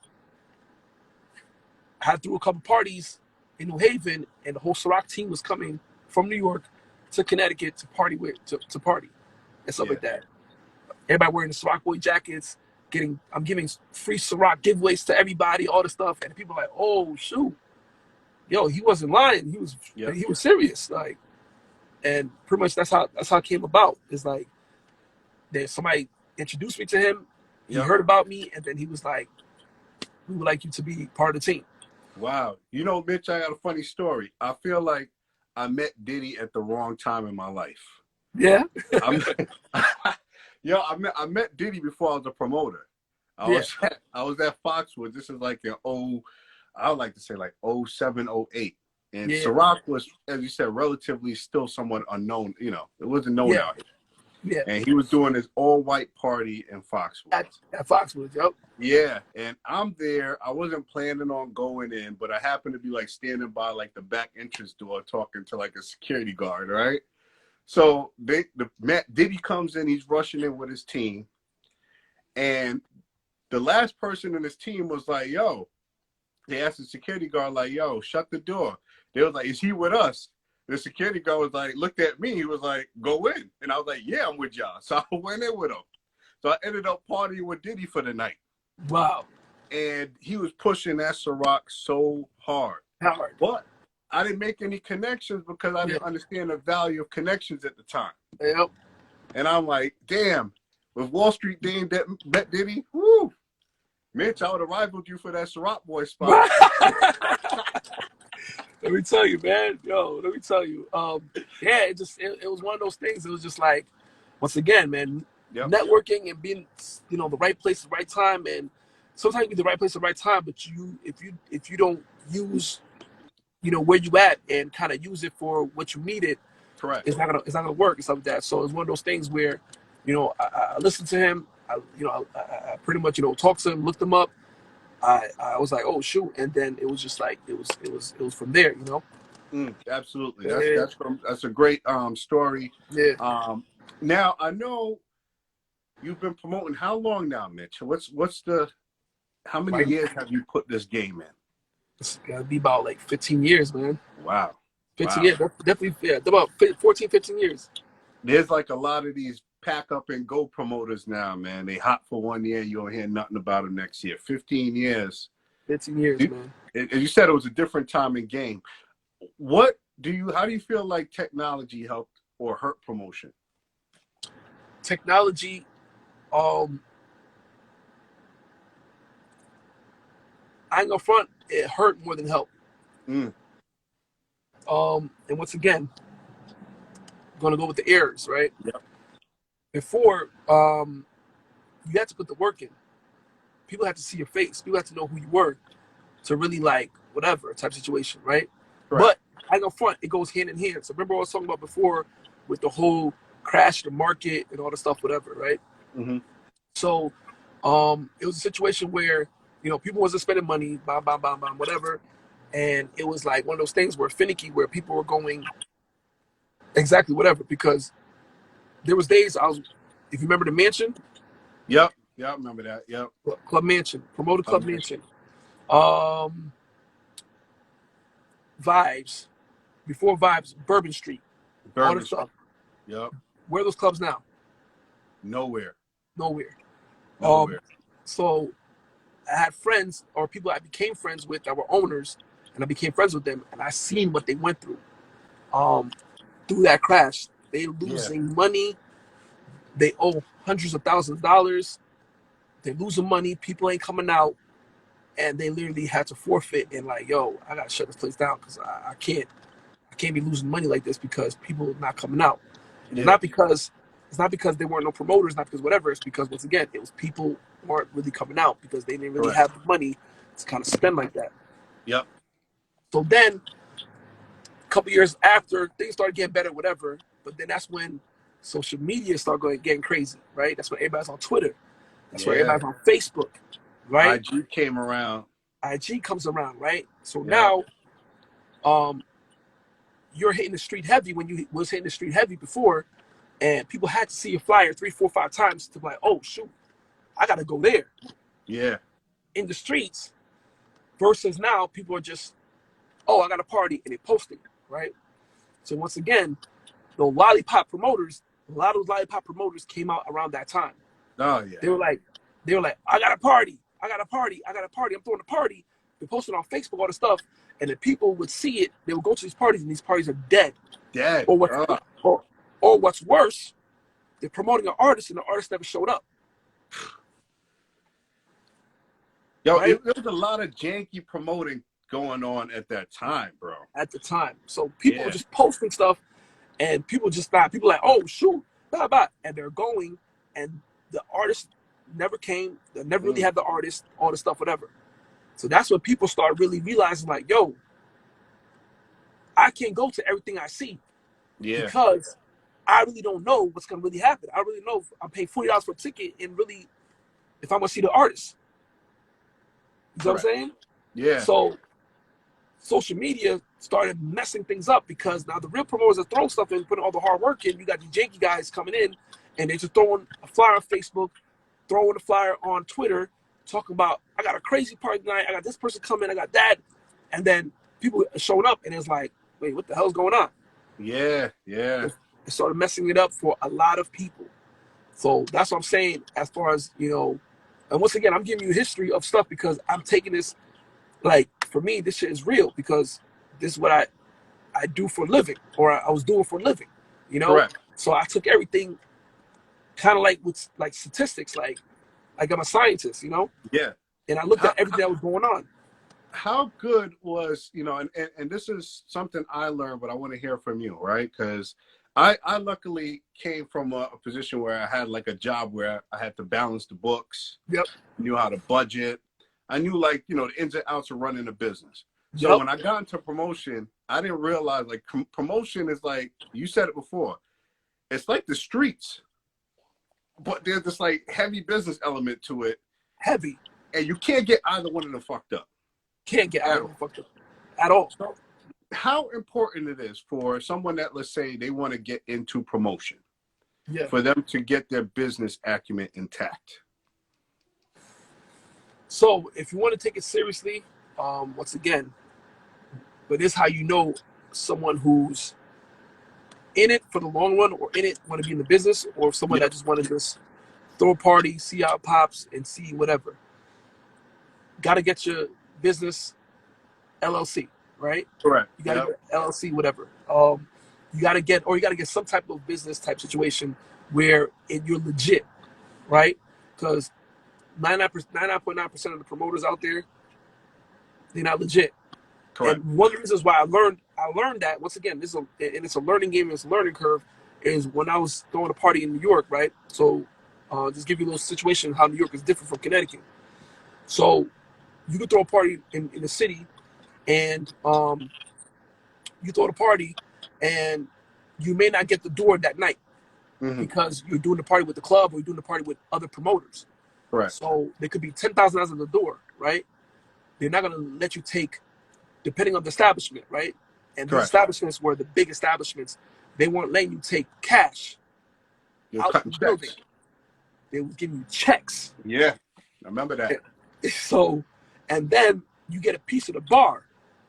I threw a couple parties in New Haven, and the whole Ciroc team was coming from New York to Connecticut to party to party and stuff Yeah. like that. Everybody wearing the Ciroc Boy jackets. I'm giving free Ciroc giveaways to everybody, all the stuff, and people are like, "Oh shoot, yo, he wasn't lying. Yep. He was serious." Like, and pretty much that's how it came about. It's like that somebody introduced me to him. He Yep. heard about me, and then he was like, "We would like you to be part of the team." Wow. Mitch, I got a funny story. I feel like I met Diddy at the wrong time in my life. Yeah, I'm, I met Diddy before I was a promoter. yeah, I was at Foxwood. This is like I would like to say like 07, 08. And yeah, Ciroc was, as you said, relatively still somewhat unknown. It wasn't known yeah, out here. yeah. And he was doing his all-white party in Foxwood. At Foxwoods, yep. Yeah, and I'm there. I wasn't planning on going in, but I happened to be like standing by like the back entrance door talking to like a security guard, right? So Diddy comes in, he's rushing in with his team, and the last person in his team was like, yo, they asked the security guard, like, yo, shut the door. They was like, is he with us? The security guard was like, looked at me, he was like, go in. And I was like, yeah, I'm with y'all. So I went in with him. So I ended up partying with Diddy for the night. Wow. And he was pushing that Ciroc so hard. Howard. But I didn't make any connections because I didn't understand the value of connections at the time. Yep. And I'm like, damn, with Wall Street Dame that met Diddy, whoo, Mitch, I would have rivaled you for that Ciroc Boy spot. Let me tell you, man. Let me tell you. Yeah, it was one of those things. It was just like, once again, man, Yep. networking and being, the right place at the right time. And sometimes you be the right place at the right time, but if you don't use, where you at and kind of use it for what you needed, Correct. it's not gonna work and stuff like that. So it's one of those things where, I listened to him. I pretty much, talked to him, looked him up. I was like, oh shoot, and then it was just like it was from there, Absolutely, Yeah. that's a great story. Yeah. Now I know you've been promoting how long now, Mitch? How many years have you put this game in? It's gotta be about like 15 years, man. Wow. 15 years, definitely, yeah, about 14, 15 years. There's like a lot of these pack up and go promoters now, man. They hot for 1 year, you don't hear nothing about them next year. 15 years. 15 years, man. As you said, it was a different time in game. How do you feel like technology helped or hurt promotion? Technology, I ain't gonna front, it hurt more than help. Mm. And once again, I'm gonna go with the errors, right? Yep. Before, you had to put the work in. People had to see your face. People had to know who you were to really like whatever type situation, right? Correct. But I go front, it goes hand in hand. So remember what I was talking about before with the whole crash of the market and all the stuff, whatever, right? Mm-hmm. So it was a situation where, people wasn't spending money, whatever. And it was like one of those things where finicky, where people were going exactly whatever, because there was days if you remember the Mansion. Yep. Yeah, I remember that. Yep. Club Mansion, promoted Club Mansion. Vibes, before Vibes, Bourbon Street, all Bourbon this Street. stuff. Yep. Where are those clubs now? Nowhere. Nowhere. Nowhere. So I had friends or people I became friends with that were owners, and I became friends with them, and I seen what they went through. Through that crash, they Yeah. losing money. They owe hundreds of thousands of dollars. They're losing money. People ain't coming out, and they literally had to forfeit. And like, yo, I gotta shut this place down because I can't be losing money like this because people are not coming out. And Yeah. it's not because there weren't no promoters, not because whatever. It's because once again, it was people weren't really coming out because they didn't really Correct. have the money to kind of spend like that. Yep. So then, a couple years after, things started getting better, whatever. But then that's when social media started getting crazy, right? That's when everybody's on Twitter. That's where Yeah. everybody's on Facebook, right? IG came around. IG comes around, right? So Yep. now, you're hitting the street heavy when you was hitting the street heavy before, and people had to see your flyer 3, 4, 5 times to be like, oh shoot, I gotta go there. Yeah. In the streets, versus now people are just, oh, I got a party, and they're posting, right? So once again, the lollipop promoters, a lot of those lollipop promoters came out around that time. Oh yeah. They were like, I got a party, I got a party, I got a party, I'm throwing a party. They're posting on Facebook all the stuff, and then people would see it. They would go to these parties, and these parties are dead. Dead. Or what's worse, they're promoting an artist, and the artist never showed up. Yo, right? there was a lot of janky promoting going on at that time, bro. At the time, so people were just posting stuff, and people just thought, people like, oh shoot, blah blah, and they're going, and the artist never came. They never really had the artist, all the stuff, whatever. So that's when people start really realizing, like, yo, I can't go to everything I see, because I really don't know what's gonna really happen. I really know if I'm paying $40 for a ticket, and really, if I'm gonna see the artist. You know what I'm saying? Yeah. So social media started messing things up, because now the real promoters are throwing stuff in, putting all the hard work in. You got these janky guys coming in, and they're just throwing a flyer on Facebook, throwing a flyer on Twitter, talking about, I got a crazy party tonight, I got this person coming, I got that. And then people are showing up, and it's like, wait, what the hell's going on? Yeah. It started messing it up for a lot of people. So that's what I'm saying, as far as, and once again, I'm giving you history of stuff because I'm taking this, like, for me, this shit is real, because this is what I do for a living, or I was doing for a living, Correct. So I took everything kind of like with like statistics, like I'm a scientist, Yeah. And I looked at everything that was going on. How good was, and this is something I learned, but I want to hear from you, right? Because I luckily came from a position where I had like a job where I had to balance the books. Yep. Knew how to budget. I knew, like, the ins and outs of running a business. So when I got into promotion, I didn't realize, like, promotion is like, you said it before, it's like the streets, but there's this like heavy business element to it. Heavy. And you can't get either one of them fucked up. Can't get either one fucked up at all. So how important it is for someone that, let's say, they want to get into promotion, for them to get their business acumen intact. So if you want to take it seriously, once again, but this is how you know someone who's in it for the long run, or in it want to be in the business, or someone that just want to just throw a party, see how it pops, and see whatever. Got to get your business LLC, right? Correct. You got to get LLC, whatever. You got to get some type of business type situation where you're legit, right? Because 99.9% of the promoters out there, they're not legit. Correct. And one of the reasons why I learned that, once again, it's a learning game, it's a learning curve, is when I was throwing a party in New York, right? So just give you a little situation how New York is different from Connecticut. So you could throw a party in the city, and you throw the party, and you may not get the door that night, because you're doing the party with the club, or you're doing the party with other promoters. Correct. So there could be 10,000 out of the door, right? They're not going to let you take, depending on the establishment, right? And the establishments were the big establishments. They weren't letting you take cash out the building. They were giving you checks. Yeah, I remember that. So, and then you get a piece of the bar.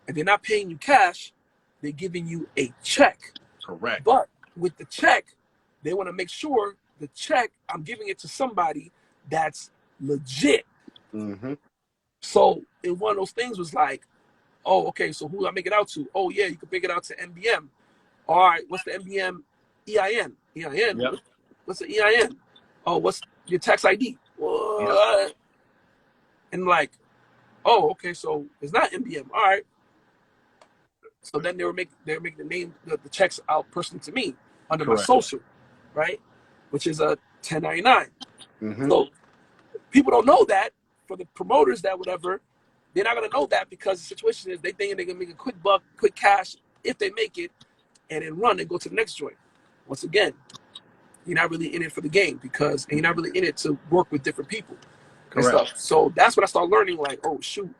and they're not paying you cash, they're giving you a check. Correct. But with the check, they want to make sure the check, I'm giving it to somebody that's legit. Mm-hmm. So in one of those things was like, oh, okay, so who do I make it out to? Oh, yeah, you can make it out to MBM. All right, what's the MBM EIN? EIN? Yep. What's the EIN? Oh, what's your tax ID? Yep. What? And like, oh, okay, so it's not MBM. All right. So then they were making the name the checks out personally to me under my Correct. social, right? Which is a 1099. Mm-hmm. So people don't know that. For the promoters that whatever, they're not gonna know that because the situation is they think they're gonna make a quick buck, quick cash if they make it, and then run and go to the next joint. Once again, you're not really in it for the game and you're not really in it to work with different people and Correct. stuff. So that's when I started learning, like, oh shoot.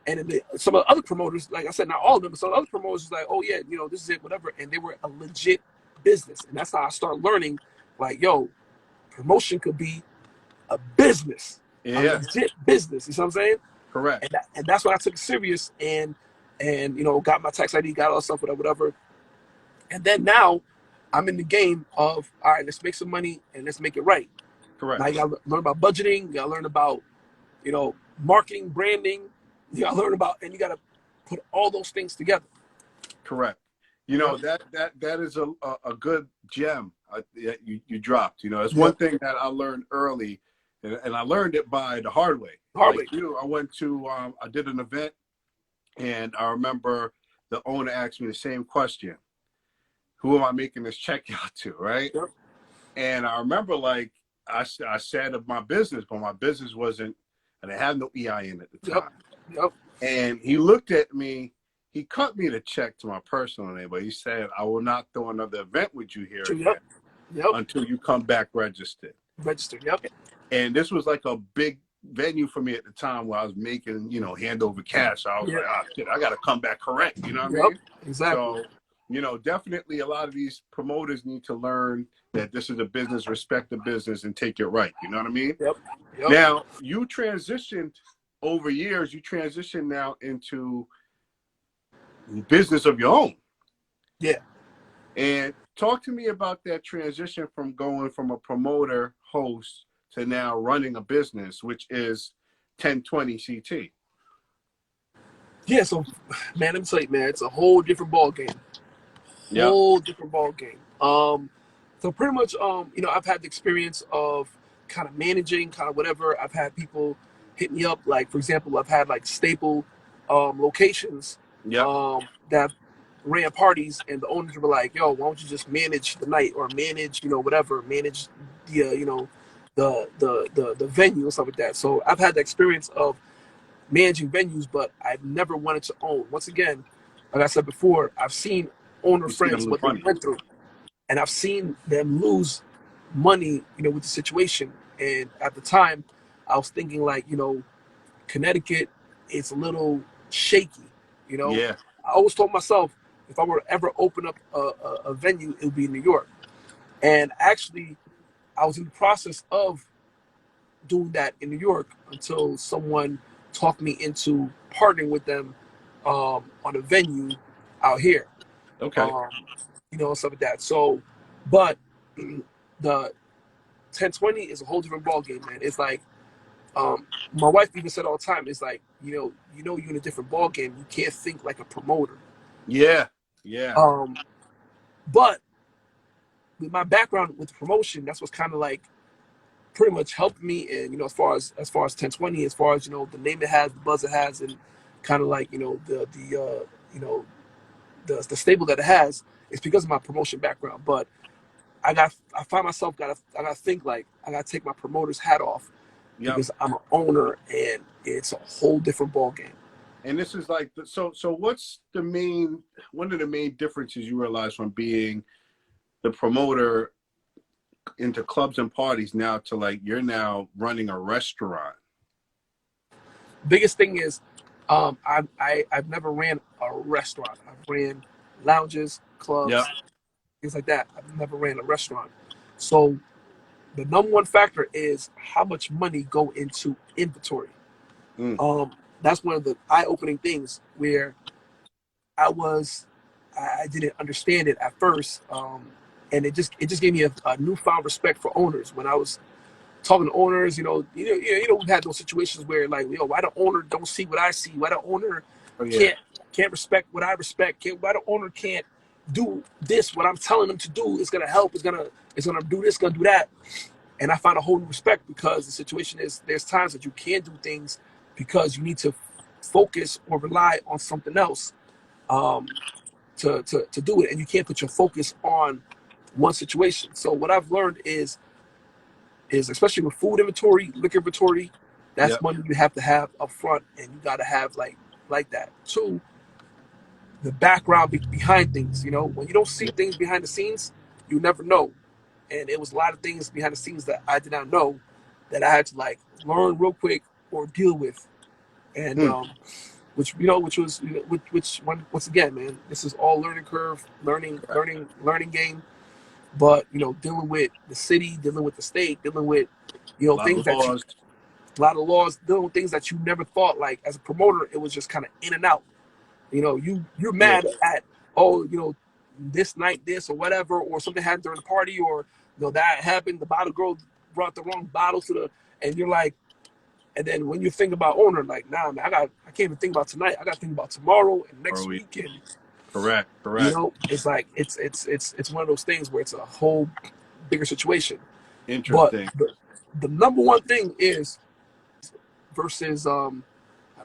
And then some of the other promoters, like I said, not all of them, but some of the other promoters was like, oh yeah, this is it, whatever. And they were a legit business. And that's how I started learning, like, yo, promotion could be a business, a Yeah. legit business. You know what I'm saying? Correct. And that's when I took it serious and got my tax ID, got all that stuff, whatever. And then now I'm in the game of, all right, let's make some money and let's make it right. Correct. Now you gotta learn about budgeting, you gotta learn about, marketing, branding, you gotta learn about, and you gotta put all those things together. Correct. That is a good gem you dropped. It's one thing that I learned early, and I learned it by the hard way. Like you, I went to I did an event, and I remember the owner asked me the same question: who am I making this check out to, right? Yep. And I remember, like, I said of my business, but my business wasn't, and I had no EIN at the time. Yep. And he looked at me. He cut me the check to my personal name, but he said, I will not throw another event with you here again until you come back registered. Yep. And this was like a big venue for me at the time where I was making, hand over cash. I was like, oh, shit, I got to come back correct. You know what I mean? Exactly. So, definitely a lot of these promoters need to learn that this is a business, respect the business, and take it right. You know what I mean? Yep. Now, you transitioned over years. You transitioned now into business of your own. Yeah. And talk to me about that transition from going from a promoter host to now running a business, which is 1020 CT. Yeah, so man, let me tell you, man, it's a whole different ball game. Different ball game. So pretty much, I've had the experience of kind of managing, kind of whatever. I've had people hit me up, like for example, I've had like staple locations that ran parties, and the owners were like, "Yo, why don't you just manage the night or manage, whatever, manage the, the venue and stuff like that." So I've had the experience of managing venues, but I've never wanted to own. Once again, like I said before, I've seen owner friends what they went through, and I've seen them lose money, with the situation. And at the time, I was thinking like, Connecticut is a little shaky. Yeah. I always told myself if I were to ever open up a venue, it would be in New York. And actually, I was in the process of doing that in New York until someone talked me into partnering with them on a venue out here. Okay. Stuff like that. So, but the 1020 is a whole different ballgame, man. It's like, my wife even said all the time, it's like, you're in a different ballgame. You can't think like a promoter. Yeah. But with my background with promotion, that's what's kind of like pretty much helped me. And as far as 1020, as far as the name it has, the buzz it has, and kind of like the stable that it has, it's because of my promotion background. But I find myself I gotta think like I gotta take my promoter's hat off because I'm an owner, and it's a whole different ball game. And this is like, so what's one of the main differences you realize from being the promoter into clubs and parties now to like you're now running a restaurant? Biggest thing is, I've never ran a restaurant. I've ran lounges, clubs, things like that. I've never ran a restaurant. So the number one factor is how much money go into inventory. that's one of the eye-opening things where I was I didn't understand it at first, and it just gave me a newfound respect for owners. When I was talking to owners, we've had those situations where like, why the owner don't see what I see? Why the owner Oh yeah. can't can't respect what I respect? Why the owner can't do this? What I'm telling them to do is gonna help. It's gonna do this. Gonna do that. And I find a whole new respect because the situation is there's times that you can't do things because you need to focus or rely on something else um, to do it, and you can't put your focus on one situation. So what I've learned is especially with food inventory, liquor inventory, that's Yep. money you have to have up front, and you got to have like that. Two, the background behind things. When you don't see Yep. things behind the scenes, you never know. And it was a lot of things behind the scenes that I did not know that I had to like learn real quick or deal with, and Hmm. which was which one once again, man, this is all learning curve, Correct. learning game. But dealing with the city, dealing with the state, dealing with A lot things of that you laws. a lot of laws, dealing with things that you never thought. Like as a promoter, it was just kind of in and out. You're Yeah. mad at, oh, this night this or whatever, or something happened during the party, or that happened. The bottle girl brought the wrong bottle to the, and you're like, and then when you think about owner, like, nah, man, I can't even think about tonight. I got to think about tomorrow and Or next we. week, and Correct. Correct. it's like it's one of those things where it's a whole bigger situation. But Interesting. the number one thing is versus an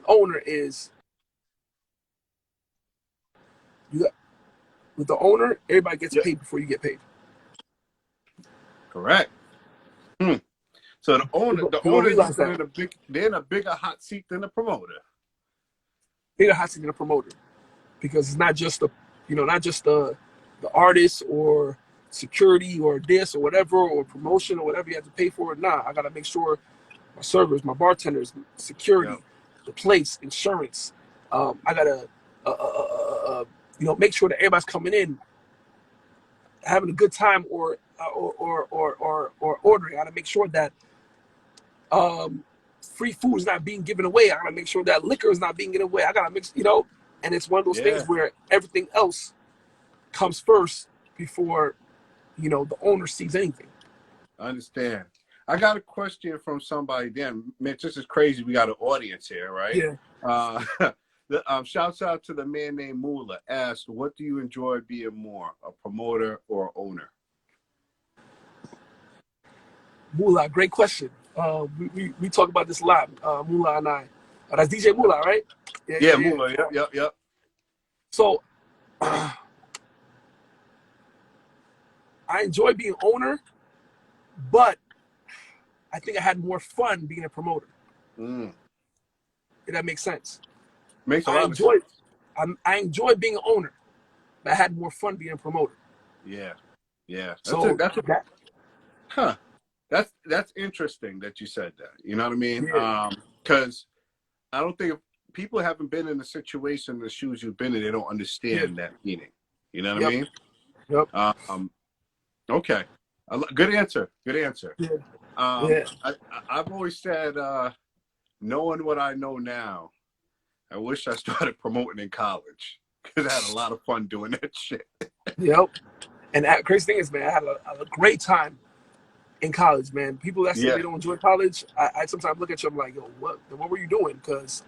owner is you got, with the owner, everybody gets Yep. paid before you get paid. Correct. Hmm. So the owner, the People don't owner's realize even that. in they're in a bigger hot seat than the promoter. Bigger hot seat than a promoter because it's not just the artist or security or this or whatever or promotion or whatever you have to pay for. Nah, I gotta make sure my servers, my bartenders, Yep. security, the place, insurance. I gotta make sure that everybody's coming in having a good time or ordering. I gotta make sure that free food is not being given away. I gotta make sure that liquor is not being given away. I gotta mix. And it's one of those things Yeah. where everything else comes first before the owner sees anything. I understand. I got a question from somebody. Damn, Mitch, this is crazy. We got an audience here, right? Yeah, Uh, shouts out to the man named Mula. Asked, what do you enjoy being more, a promoter or owner? Moolah, great question. We talk about this a lot, Moolah and I. That's DJ Yep. Moolah, right? Yeah, Yeah, yeah, yeah. Mula. Yep, yep, yep. So I enjoy being owner, but I think I had more fun being a promoter. Mm. If that makes sense. Makes a I lot of sense. enjoy I enjoy being an owner, but I had more fun being a promoter. Yeah, yeah. So That's a that huh. That's interesting that you said that. You know what I mean? yeah, Because I don't think if people haven't been in the situation, the shoes you've been in, they don't yeah, understand that meaning. You know what I yep, mean? yep, Um, okay. Good answer. Good answer. yeah, yeah. I've always said, knowing what I know now, I wish I started promoting in college because I had a lot of fun doing that shit. Yep. And that crazy thing is, man, I had a great time in college, man. People that say Yeah, they don't enjoy college, I sometimes look at you, I'm like, yo, what were you doing? Because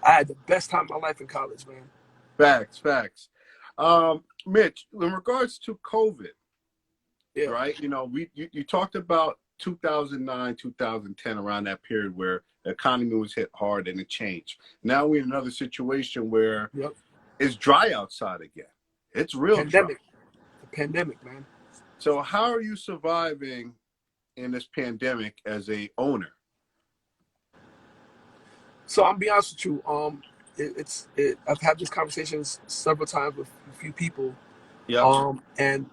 I had the best time of my life in college, man. facts, facts. Mitch, in regards to COVID, Yeah, right? You talked about 2009, 2010, around that period where the economy was hit hard and it changed. Now we're in another situation where yep. it's dry outside again. It's real dry. Pandemic, the pandemic, man. So how are you surviving in this pandemic as a owner? So I'm be honest with you, I've had these conversations several times with a few people, Yep. and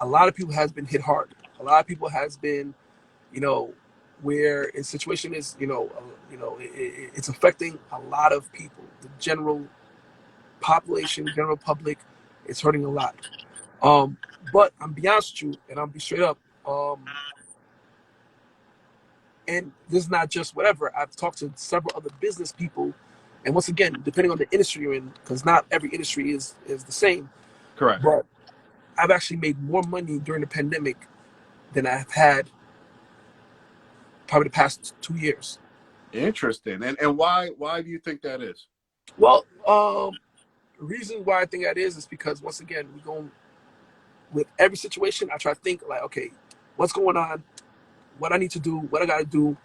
a lot of people has been hit hard. A lot of people has been, you know, where the situation is, it's affecting a lot of people. The general population, general public, it's hurting a lot. Um, but I'm be honest with you, and I'm be straight up. Um, And this is not just whatever. I've talked to several other business people, and once again, depending on the industry you're in, because not every industry is the same. Correct. But I've actually made more money during the pandemic than I've had probably the past 2 years. Interesting. And why do you think that is? Well, the reason why I think that is because once again, we go with every situation. I try to think like, okay, what's going on, what I need to do, what I got to do,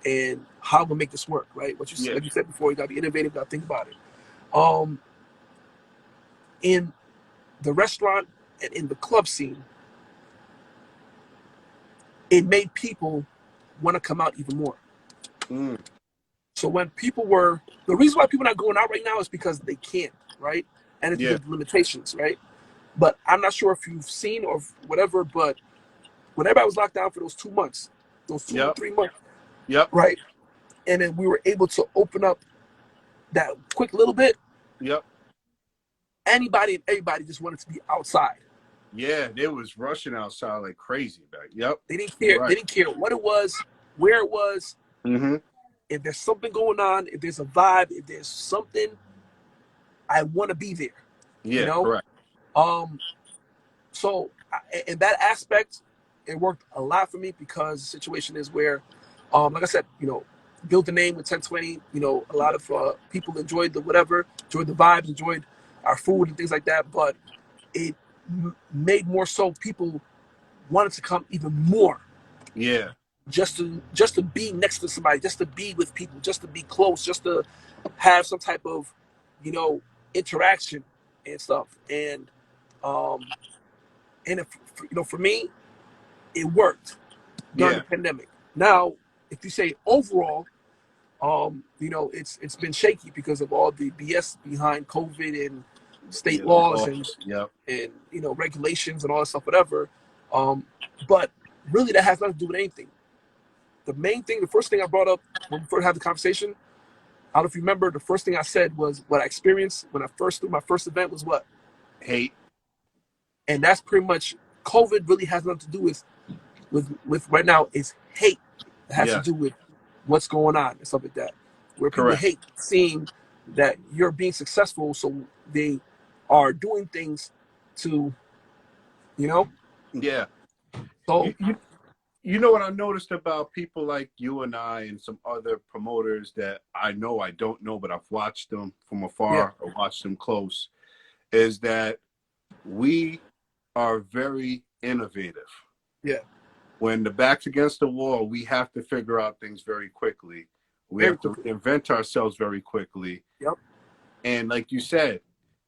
and how I'm gonna make this work. Right? What you Yeah. like you said before, you got to be innovative. Got to think about it. Um, in the restaurant and in the club scene, it made people want to come out even more. Mm. So when people were, the reason why people are not going out right now is because they can't, right? And it's Yeah. because of limitations, right? But I'm not sure if you've seen or whatever, but when everybody was locked down for those 2 months, those two, Yep. 3 months, Yep. right? And then we were able to open up that quick little bit. Yep. Anybody and everybody just wanted to be outside. Yeah, they was rushing outside like crazy back. Yep. They didn't You're care. They right. didn't care what it was, where it was. Mm-hmm. If there's something going on, if there's a vibe, if there's something, I want to be there. You Yeah, know. correct. Um. So in that aspect, it worked a lot for me because the situation is where, like I said, built the name with 1020. A lot of people enjoyed the whatever, enjoyed the vibes, enjoyed our food and things like that. But it made more so people wanted to come even more Yeah. just to be next to somebody, just to be with people, just to be close, just to have some type of you know interaction and stuff. Um, and if, for me, it worked during Yeah. the pandemic. Now, if you say overall, it's been shaky because of all the BS behind COVID and state Yeah. The laws and laws. Yep. and regulations and all that stuff, whatever. Um, but really, that has nothing to do with anything. The main thing, the first thing I brought up when we first had the conversation, I don't know if you remember, the first thing I said was what I experienced when I first threw my first event was what, Hate. and that's pretty much COVID. Really has nothing to do with right now is hate. It has to Yes. do with what's going on and stuff like that, where people Correct. hate seeing that you're being successful, so they are doing things to you know. Yeah. So You know what I noticed about people like you and I and some other promoters that I know I don't know, but I've watched them from yeah, afar or watched them close, is that we are very innovative. yeah, When the back's against the wall, we have to figure out things very quickly. We very have to quickly. invent ourselves very quickly. Yep. And like you said,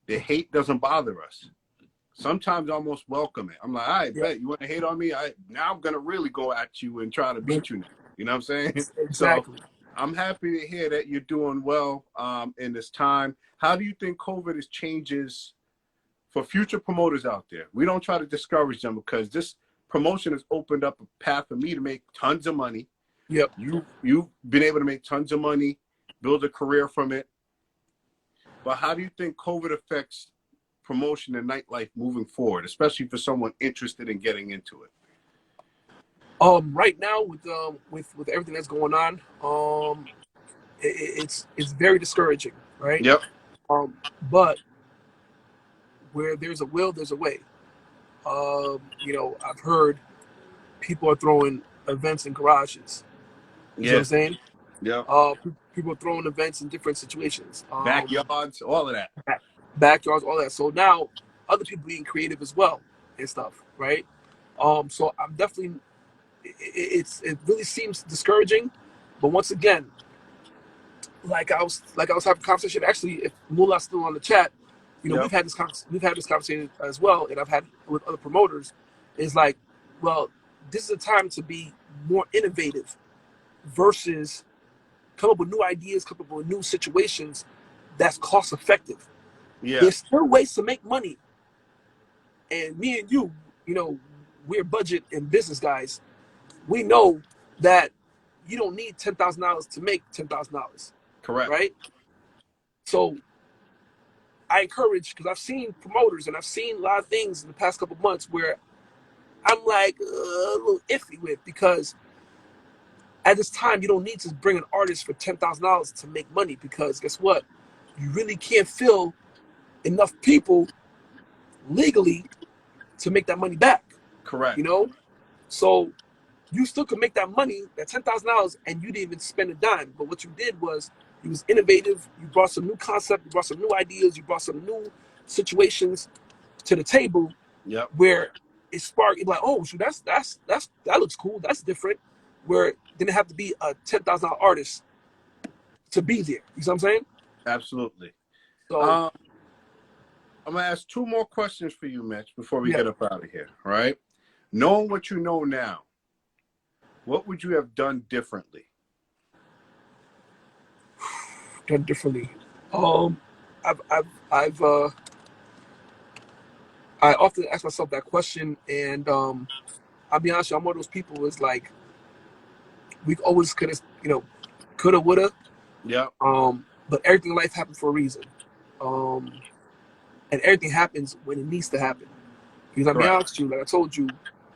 the hate doesn't bother us. Sometimes I almost welcome it. I'm like, I Yep. bet you want to hate on me. Now I'm gonna really go at you and try to beat you now. You know what I'm saying? So Exactly. I'm happy to hear that you're doing well in this time. How do you think COVID is changes for future promoters out there? We don't try to discourage them because this promotion has opened up a path for me to make tons of money. Yep. You've been able to make tons of money, build a career from it. But how do you think COVID affects promotion and nightlife moving forward, especially for someone interested in getting into it? Right now with everything that's going on, it's very discouraging, right? Yep. But where there's a will, there's a way. I've heard people are throwing events in garages. You see what Yeah. I'm saying? Yep. People are throwing events in different situations, Backyards, all of that. backyards, all that. So now other people being creative as well and stuff, right? So I'm definitely. It really seems discouraging, but once again, like I was having a conversation. Actually, if Mullah's still on the chat, Yep. we've had this conversation as well, and I've had with other promoters. Is like, well, this is a time to be more innovative versus come up with new ideas, come up with new situations that's cost effective. Yeah. There's still ways to make money, and me and you know, we're budget and business guys. We know that you don't need $10,000 to make $10,000, Correct. right? So I encourage because I've seen promoters and I've seen a lot of things in the past couple of months where I'm like a little iffy with because at this time, you don't need to bring an artist for $10,000 to make money, because guess what? You really can't fill enough people legally to make that money back. Correct. You know, so you still could make that money, that $10,000, and you didn't even spend a dime. But what you did was you was innovative. You brought some new concept. You brought some new ideas. You brought some new situations to the table. Yep. Where it sparked. You're like, oh, shoot, that looks cool. That's different. Where it didn't have to be a $10,000 artist to be there. You see what I'm saying? Absolutely. So I'm gonna ask 2 more questions for you, Mitch, before we yeah, get up out of here. All right. Knowing what you know now, what would you have done differently? done differently. Um, I've I often ask myself that question, and I'll be honest with you, I'm one of those people who's like, we always could have, coulda, woulda, Yep. but everything in life happens for a reason, um, and everything happens when it needs to happen. Because I'll be Correct. honest with you, like I told you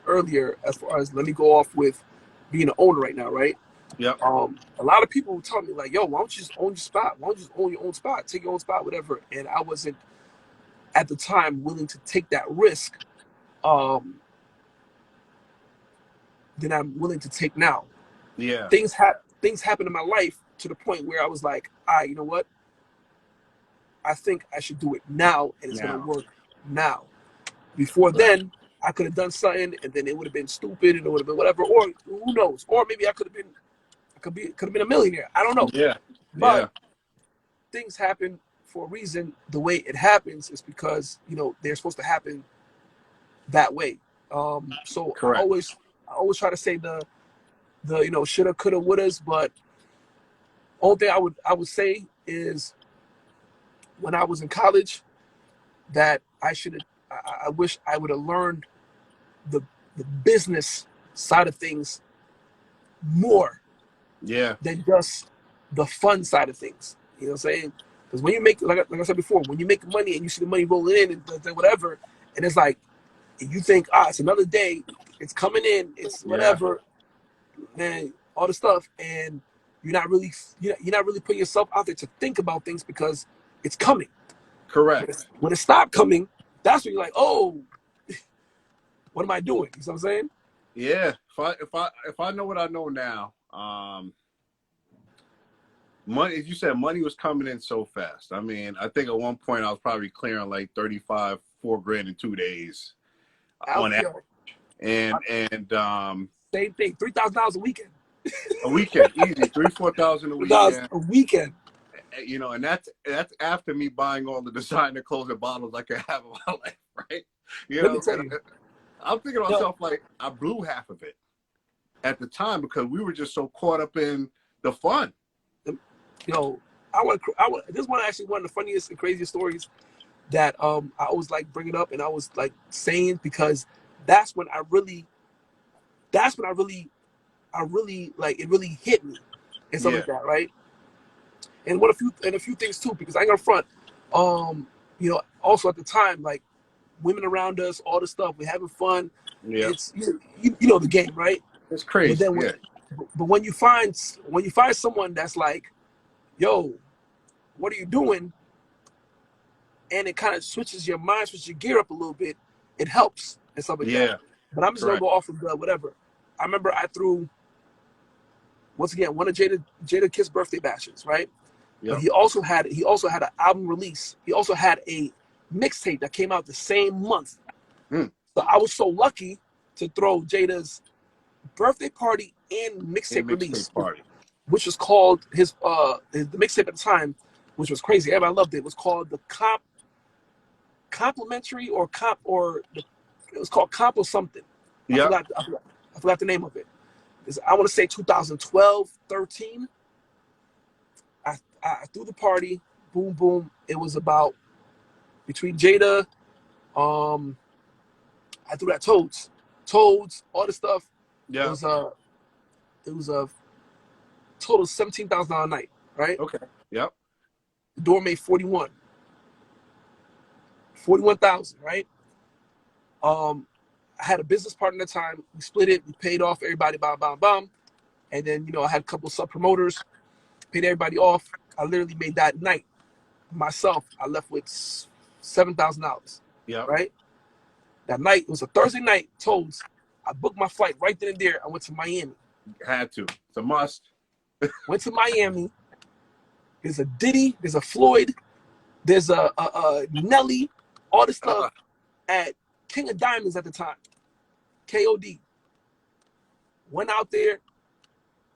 earlier, as far as, let me go off with being an owner right now, right? Yep. A lot of people would tell me like, "Yo, why don't you just own your spot? Why don't you just own your own spot? Take your own spot, whatever." And I wasn't at the time willing to take that risk. Um, than I'm willing to take now. Yeah. Things happen in my life to the point where I was like, you know what? I think I should do it now, and it's gonna Now. work now. Before Right. then, I could have done something, and then it would have been stupid, and it would have been whatever, or who knows? Or maybe I could have been a millionaire. I don't know. Yeah. But Yeah. things happen for a reason. The way it happens is because they're supposed to happen that way. So Correct. I always try to say the shoulda, coulda, wouldas, but only thing I would say is when I was in college that I wish I would have learned the the business side of things more Yeah. than just the fun side of things. You know what I'm saying? Because when you make, like I said before, when you make money and you see the money rolling in and whatever, and it's like you think, it's another day, it's coming in, it's Yeah. whatever, and all the stuff, and you're not really putting yourself out there to think about things because it's coming. Correct. When it stopped coming, that's when you're like, oh, what am I doing? You know what I'm saying? Yeah. If I know what I know now, money, as you said, money was coming in so fast. I mean, I think at one point I was probably clearing like 35, $4 grand in 2 days on average. Yo, And same thing, $3,000 a weekend. a weekend, easy, 3,000, 4,000 a $3,000 weekend. a weekend. And that's after me buying all the designer clothes and bottles I could have in my life, right? Let me tell you, I'm thinking to yo, myself, like, I blew half of it at the time because we were just so caught up in the fun. yo, this one actually one of the funniest and craziest stories that I always like bringing up, and I was like saying, because that's when I really like it really hit me and stuff Yeah. like that, right? And a few things too, because I ain't gonna front. Also at the time, like women around us, all this stuff, we're having fun. Yeah. It's you know the game, right? It's But crazy. then Yeah. when you find someone that's like, yo, what are you doing? And it kind of switches your mind, switches your gear up a little bit. It helps and stuff like that. Yeah. But I'm just gonna Correct. go off of the whatever. I remember I threw once again one of Jada Kiss birthday bashes, right? But Yep. he also had an album release. He also had a mixtape that came out the same month. Mm. So I was so lucky to throw Jada's birthday party and A mixtape release, mixtape party. which was called the mixtape at the time, which was crazy. Everybody loved it. It was called the complimentary or comp or the, it was called comp or something. I Yep. forgot. I forgot the name of it. I want to say 2012, 13. I threw the party. Boom, boom. It was about between Jada. I threw that Toads, all the stuff. It Yep. was a total of $17,000 a night, right? Okay. Yep. The door made 41,000, right? I had a business partner at the time. We split it. We paid off everybody, bam, bam, bam. And then, I had a couple of sub promoters, paid everybody off. I literally made that night myself. I left with $7,000. Yep. Right? That night, it was a Thursday night, Toads. I booked my flight right then and there. I went to Miami. Had to. It's a must. Went to Miami. There's a Diddy. There's a Floyd. There's a Nelly. All this stuff at King of Diamonds at the time. KOD. Went out there.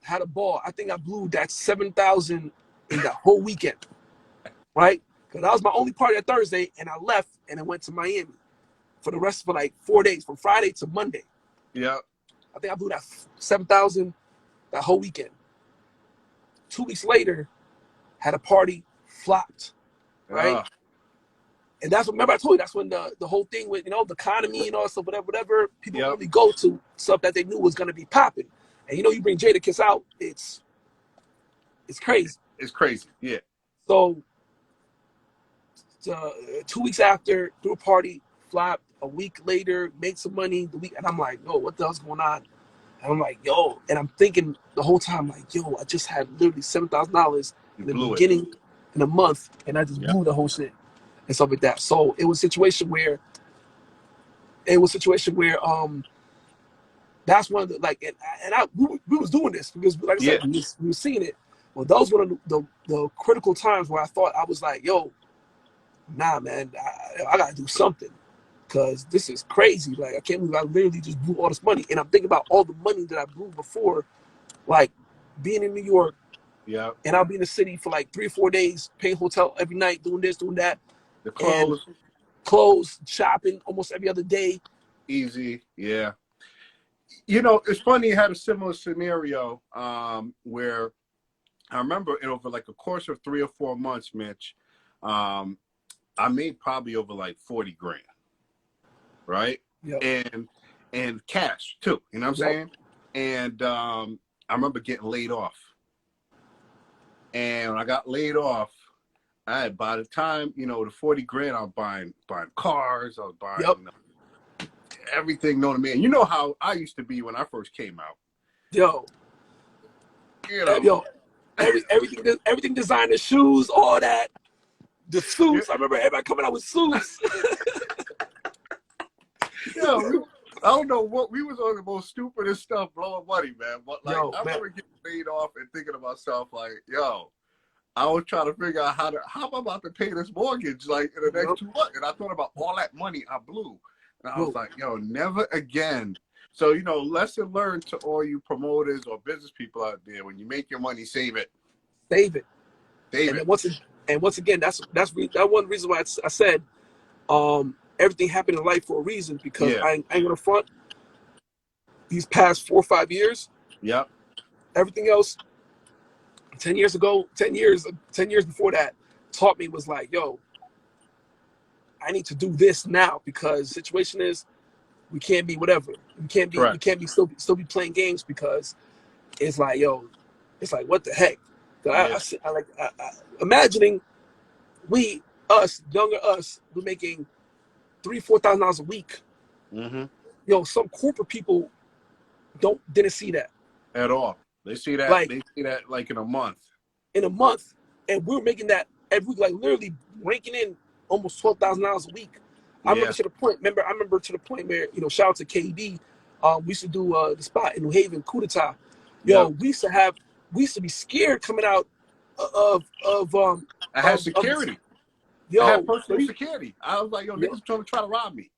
Had a ball. I think I blew that 7,000 in that whole weekend. Right? Because that was my only party that Thursday. And I left and I went to Miami for the rest for like 4 days, from Friday to Monday. Yeah. I think I blew that 7,000 that whole weekend. 2 weeks later, had a party, flopped, right? And that's what, remember I told you, that's when the whole thing with, the economy and all stuff, whatever, people really go to stuff that they knew was going to be popping. And you bring Jadakiss out, it's crazy. It's crazy, yeah. So 2 weeks after, threw a party, flopped. A week later, made some money. And I'm like, yo, what the hell's going on? And I'm like, yo, and I'm thinking the whole time, like, yo, I just had literally $7,000 in the beginning in a month, and I just blew the whole shit and stuff like that. So it was a situation where, that's one of the we was doing this because, like I said, we were seeing it. Well, those were the critical times where I thought, I was like, yo, nah, man, I gotta do something. Because this is crazy. Like, I can't believe I literally just blew all this money. And I'm thinking about all the money that I blew before, like being in New York. Yeah. And I'll be in the city for like 3 or 4 days, paying hotel every night, doing this, doing that. The clothes. And clothes, shopping almost every other day. Easy, yeah. It's funny, you had a similar scenario where I remember over like a course of 3 or 4 months, Mitch, I made probably over like 40 grand. Right? Yep. And cash too, you know what I'm saying? And I remember getting laid off. And when I got laid off, by the time, the 40 grand, I was buying cars, I was buying everything known to me. And you know how I used to be when I first came out. Yo, everything designer, shoes, all that. The suits, I remember everybody coming out with suits. Yo, I don't know what we was on the most stupidest stuff, blowing money, man. But like, I remember getting paid off and thinking to myself, like, yo, I was trying to figure out how am I about to pay this mortgage, like in the next 2 months. And I thought about all that money I blew, and I was like, yo, never again. So lesson learned to all you promoters or business people out there: when you make your money, save it. Save it. And once again, that's one reason why I said, everything happened in life for a reason, because I ain't gonna front. These past 4 or 5 years, everything else, 10 years before that, taught me was like, yo, I need to do this now, because the situation is, we can't be whatever. We can't be still be playing games, because it's like, yo, it's like, what the heck? I imagining younger us, we're making $3,000-4,000 a week. Mm-hmm. Some corporate people didn't see that at all. They see that like in a month. And we were making that every week, like literally ranking in almost $12,000 a week. I remember to the point where, shout out to KB. We used to do the spot in New Haven, Coup d'etat. We used to be scared coming out of I had security. I had personal security. I was like, yo, niggas trying to rob me.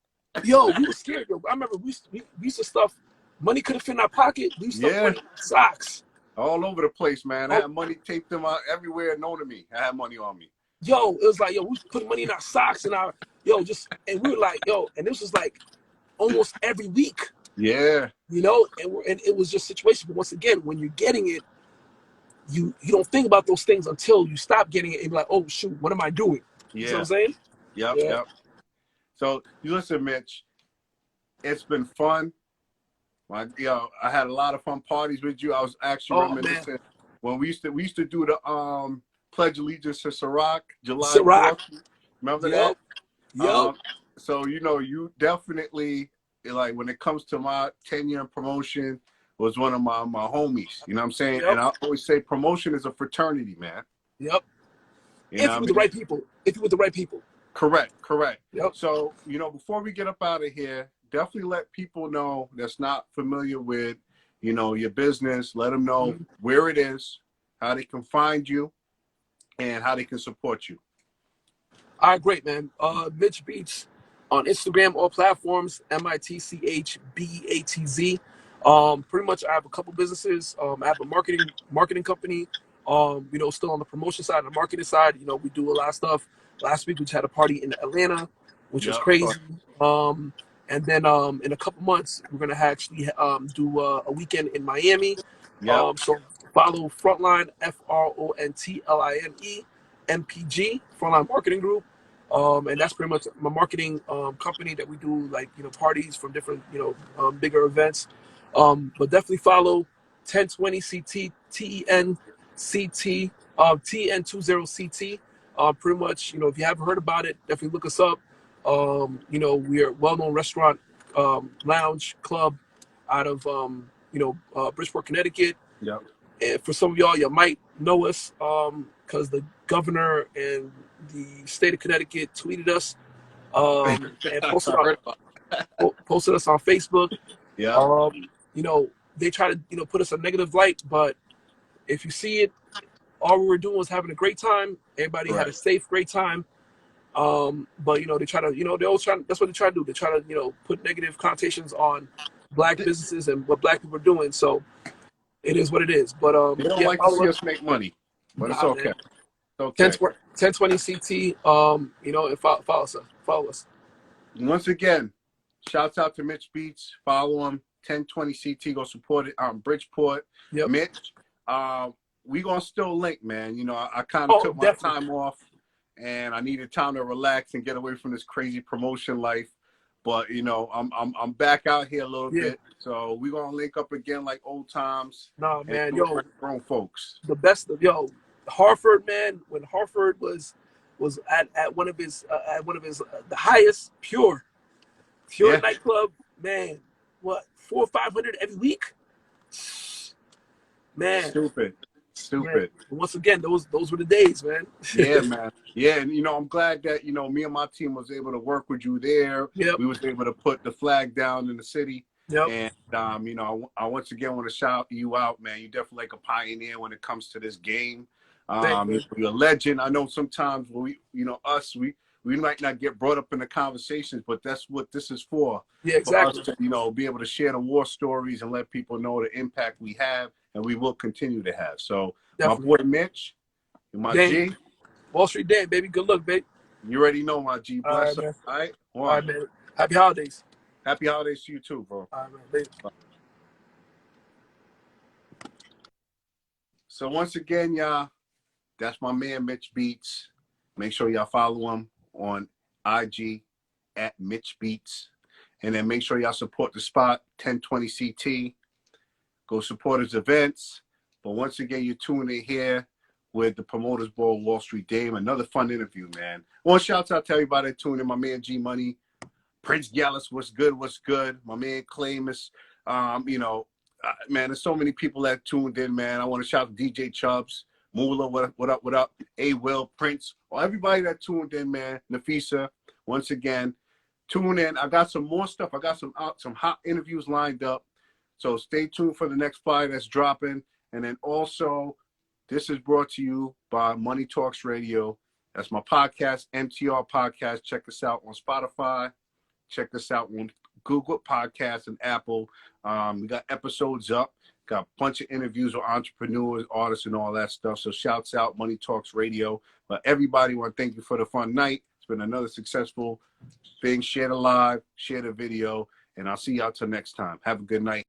We were scared. I remember we used to stuff, money could have fit in our pocket. We used to stuff money in socks. All over the place, man. I had money taped them out everywhere known to me. I had money on me. It was like, we put money in our socks and and we were like, and this was like almost every week. Yeah. And it was just a situation. But once again, when you're getting it, you don't think about those things until you stop getting it and be like, oh shoot, what am I doing? You know what I'm saying? Yep. So you listen, Mitch, it's been fun. I had a lot of fun parties with you. I was actually reminiscing when we used to do the Pledge Allegiance to Ciroc, July 4th. Remember that? Yep. So you definitely, like, when it comes to my tenure and promotion, was one of my homies. You know what I'm saying? Yep. And I always say promotion is a fraternity, man. Yep. You If know you're what with I the mean? right people. If you're with the right people. Correct, correct. Yep. So, you know, before we get up out of here, definitely let people know that's not familiar with, you know, your business. Let them know Mm-hmm. where it is, how they can find you, and how they can support you. All right, great, man. Mitch Beats on Instagram, all platforms, MITCHBATZ. Pretty much, I have a couple businesses. I have a marketing company. You know, still on the promotion side and the marketing side. You know, we do a lot of stuff. Last week we just had a party in Atlanta, which was Yep. crazy. And then in a couple months we're gonna actually do a weekend in Miami. Yep. So follow Frontline FRONTLINE MPG Frontline Marketing Group. And that's pretty much my marketing company that we do, like, you know, parties from different, you know, bigger events. But definitely follow 1020CT TENCT TN20CT. Pretty much, you know, if you haven't heard about it, definitely look us up. You know, we're a well-known restaurant, lounge club out of Bridgeport, Connecticut. Yep. And for some of y'all, you might know us because the governor and the state of Connecticut tweeted us and I heard about posted us on Facebook. it. Yep. You know, they try to, you know, put us in a negative light, but if you see it, all we were doing was having a great time. Everybody had a Right. safe, great time. But you know, they try to, you know, they always try. That's what they try to do. They try to, you know, put negative connotations on black businesses and what black people are doing. So it is what it is. But They don't yeah, like to follow see us. us make money, but it's Nah, okay. man. It's okay. 1020 CT. You know, and follow us. Follow us. Once again, shouts out to Mitch Beats. Follow him. 1020 CT. Go support it. Bridgeport. Yep. Mitch, we gonna still link, man. You know, I kind of Oh, took my definitely. time off, and I needed time to relax and get away from this crazy promotion life. But you know, I'm back out here a little Yeah. bit, so we gonna link up again like old times Nah, and man. do it Yo, like grown folks. the best of Harford, man. When Harford was at one of his the highest pure Yeah, nightclub, man. What 400 or 500 every week, man. stupid, Man. stupid. Once again, those were the days, man. Yeah, man. Yeah, and you know, I'm glad that you know me and my team was able to work with you there. Yep. We was able to put the flag down in the city, Yep. and you know, I once again want to shout you out, man. You definitely like a pioneer when it comes to this game. Thank you. You're a legend. I know sometimes we, you know, we might not get brought up in the conversations, but that's what this is Yeah, for us exactly. to, you know, be able to share the war stories and let people know the impact we have and we will continue to have. So, Definitely. my boy Mitch, my Dame. G. Wall Street Dame, baby. Good luck, babe. You already know, my G. All Bless right, up. man. All right. All right, One. man. Happy holidays. Happy holidays to you too, bro. All right, man. Later. So once again, y'all, that's my man Mitch Beats. Make sure y'all follow him on IG at Mitch Beats. And then make sure y'all support the spot, 1020 CT. Go support his events. But once again, you're tuning in here with the Promoters Ball Wall Street Dame. Another fun interview, man. One shout out to everybody that tuned in. My man G Money, Prince Gallus, what's good, what's good? My man Clamus, you know, man, there's so many people that tuned in, man. I want to shout out to DJ Chubbs, Moolah, what up, what up? A Will, Prince, or everybody that tuned in, man. Nafisa, once again, tune in. I got some more stuff. I got some hot interviews lined up. So stay tuned for the next flyer that's dropping. And then also, this is brought to you by Money Talks Radio. That's my podcast, MTR Podcast. Check us out on Spotify. Check us out on Google Podcasts and Apple. We got episodes up. Got a bunch of interviews with entrepreneurs, artists, and all that stuff. So shouts out, Money Talks Radio. But everybody want to thank you for the fun night. It's been another successful thing. Share the live, share the video, and I'll see y'all till next time. Have a good night.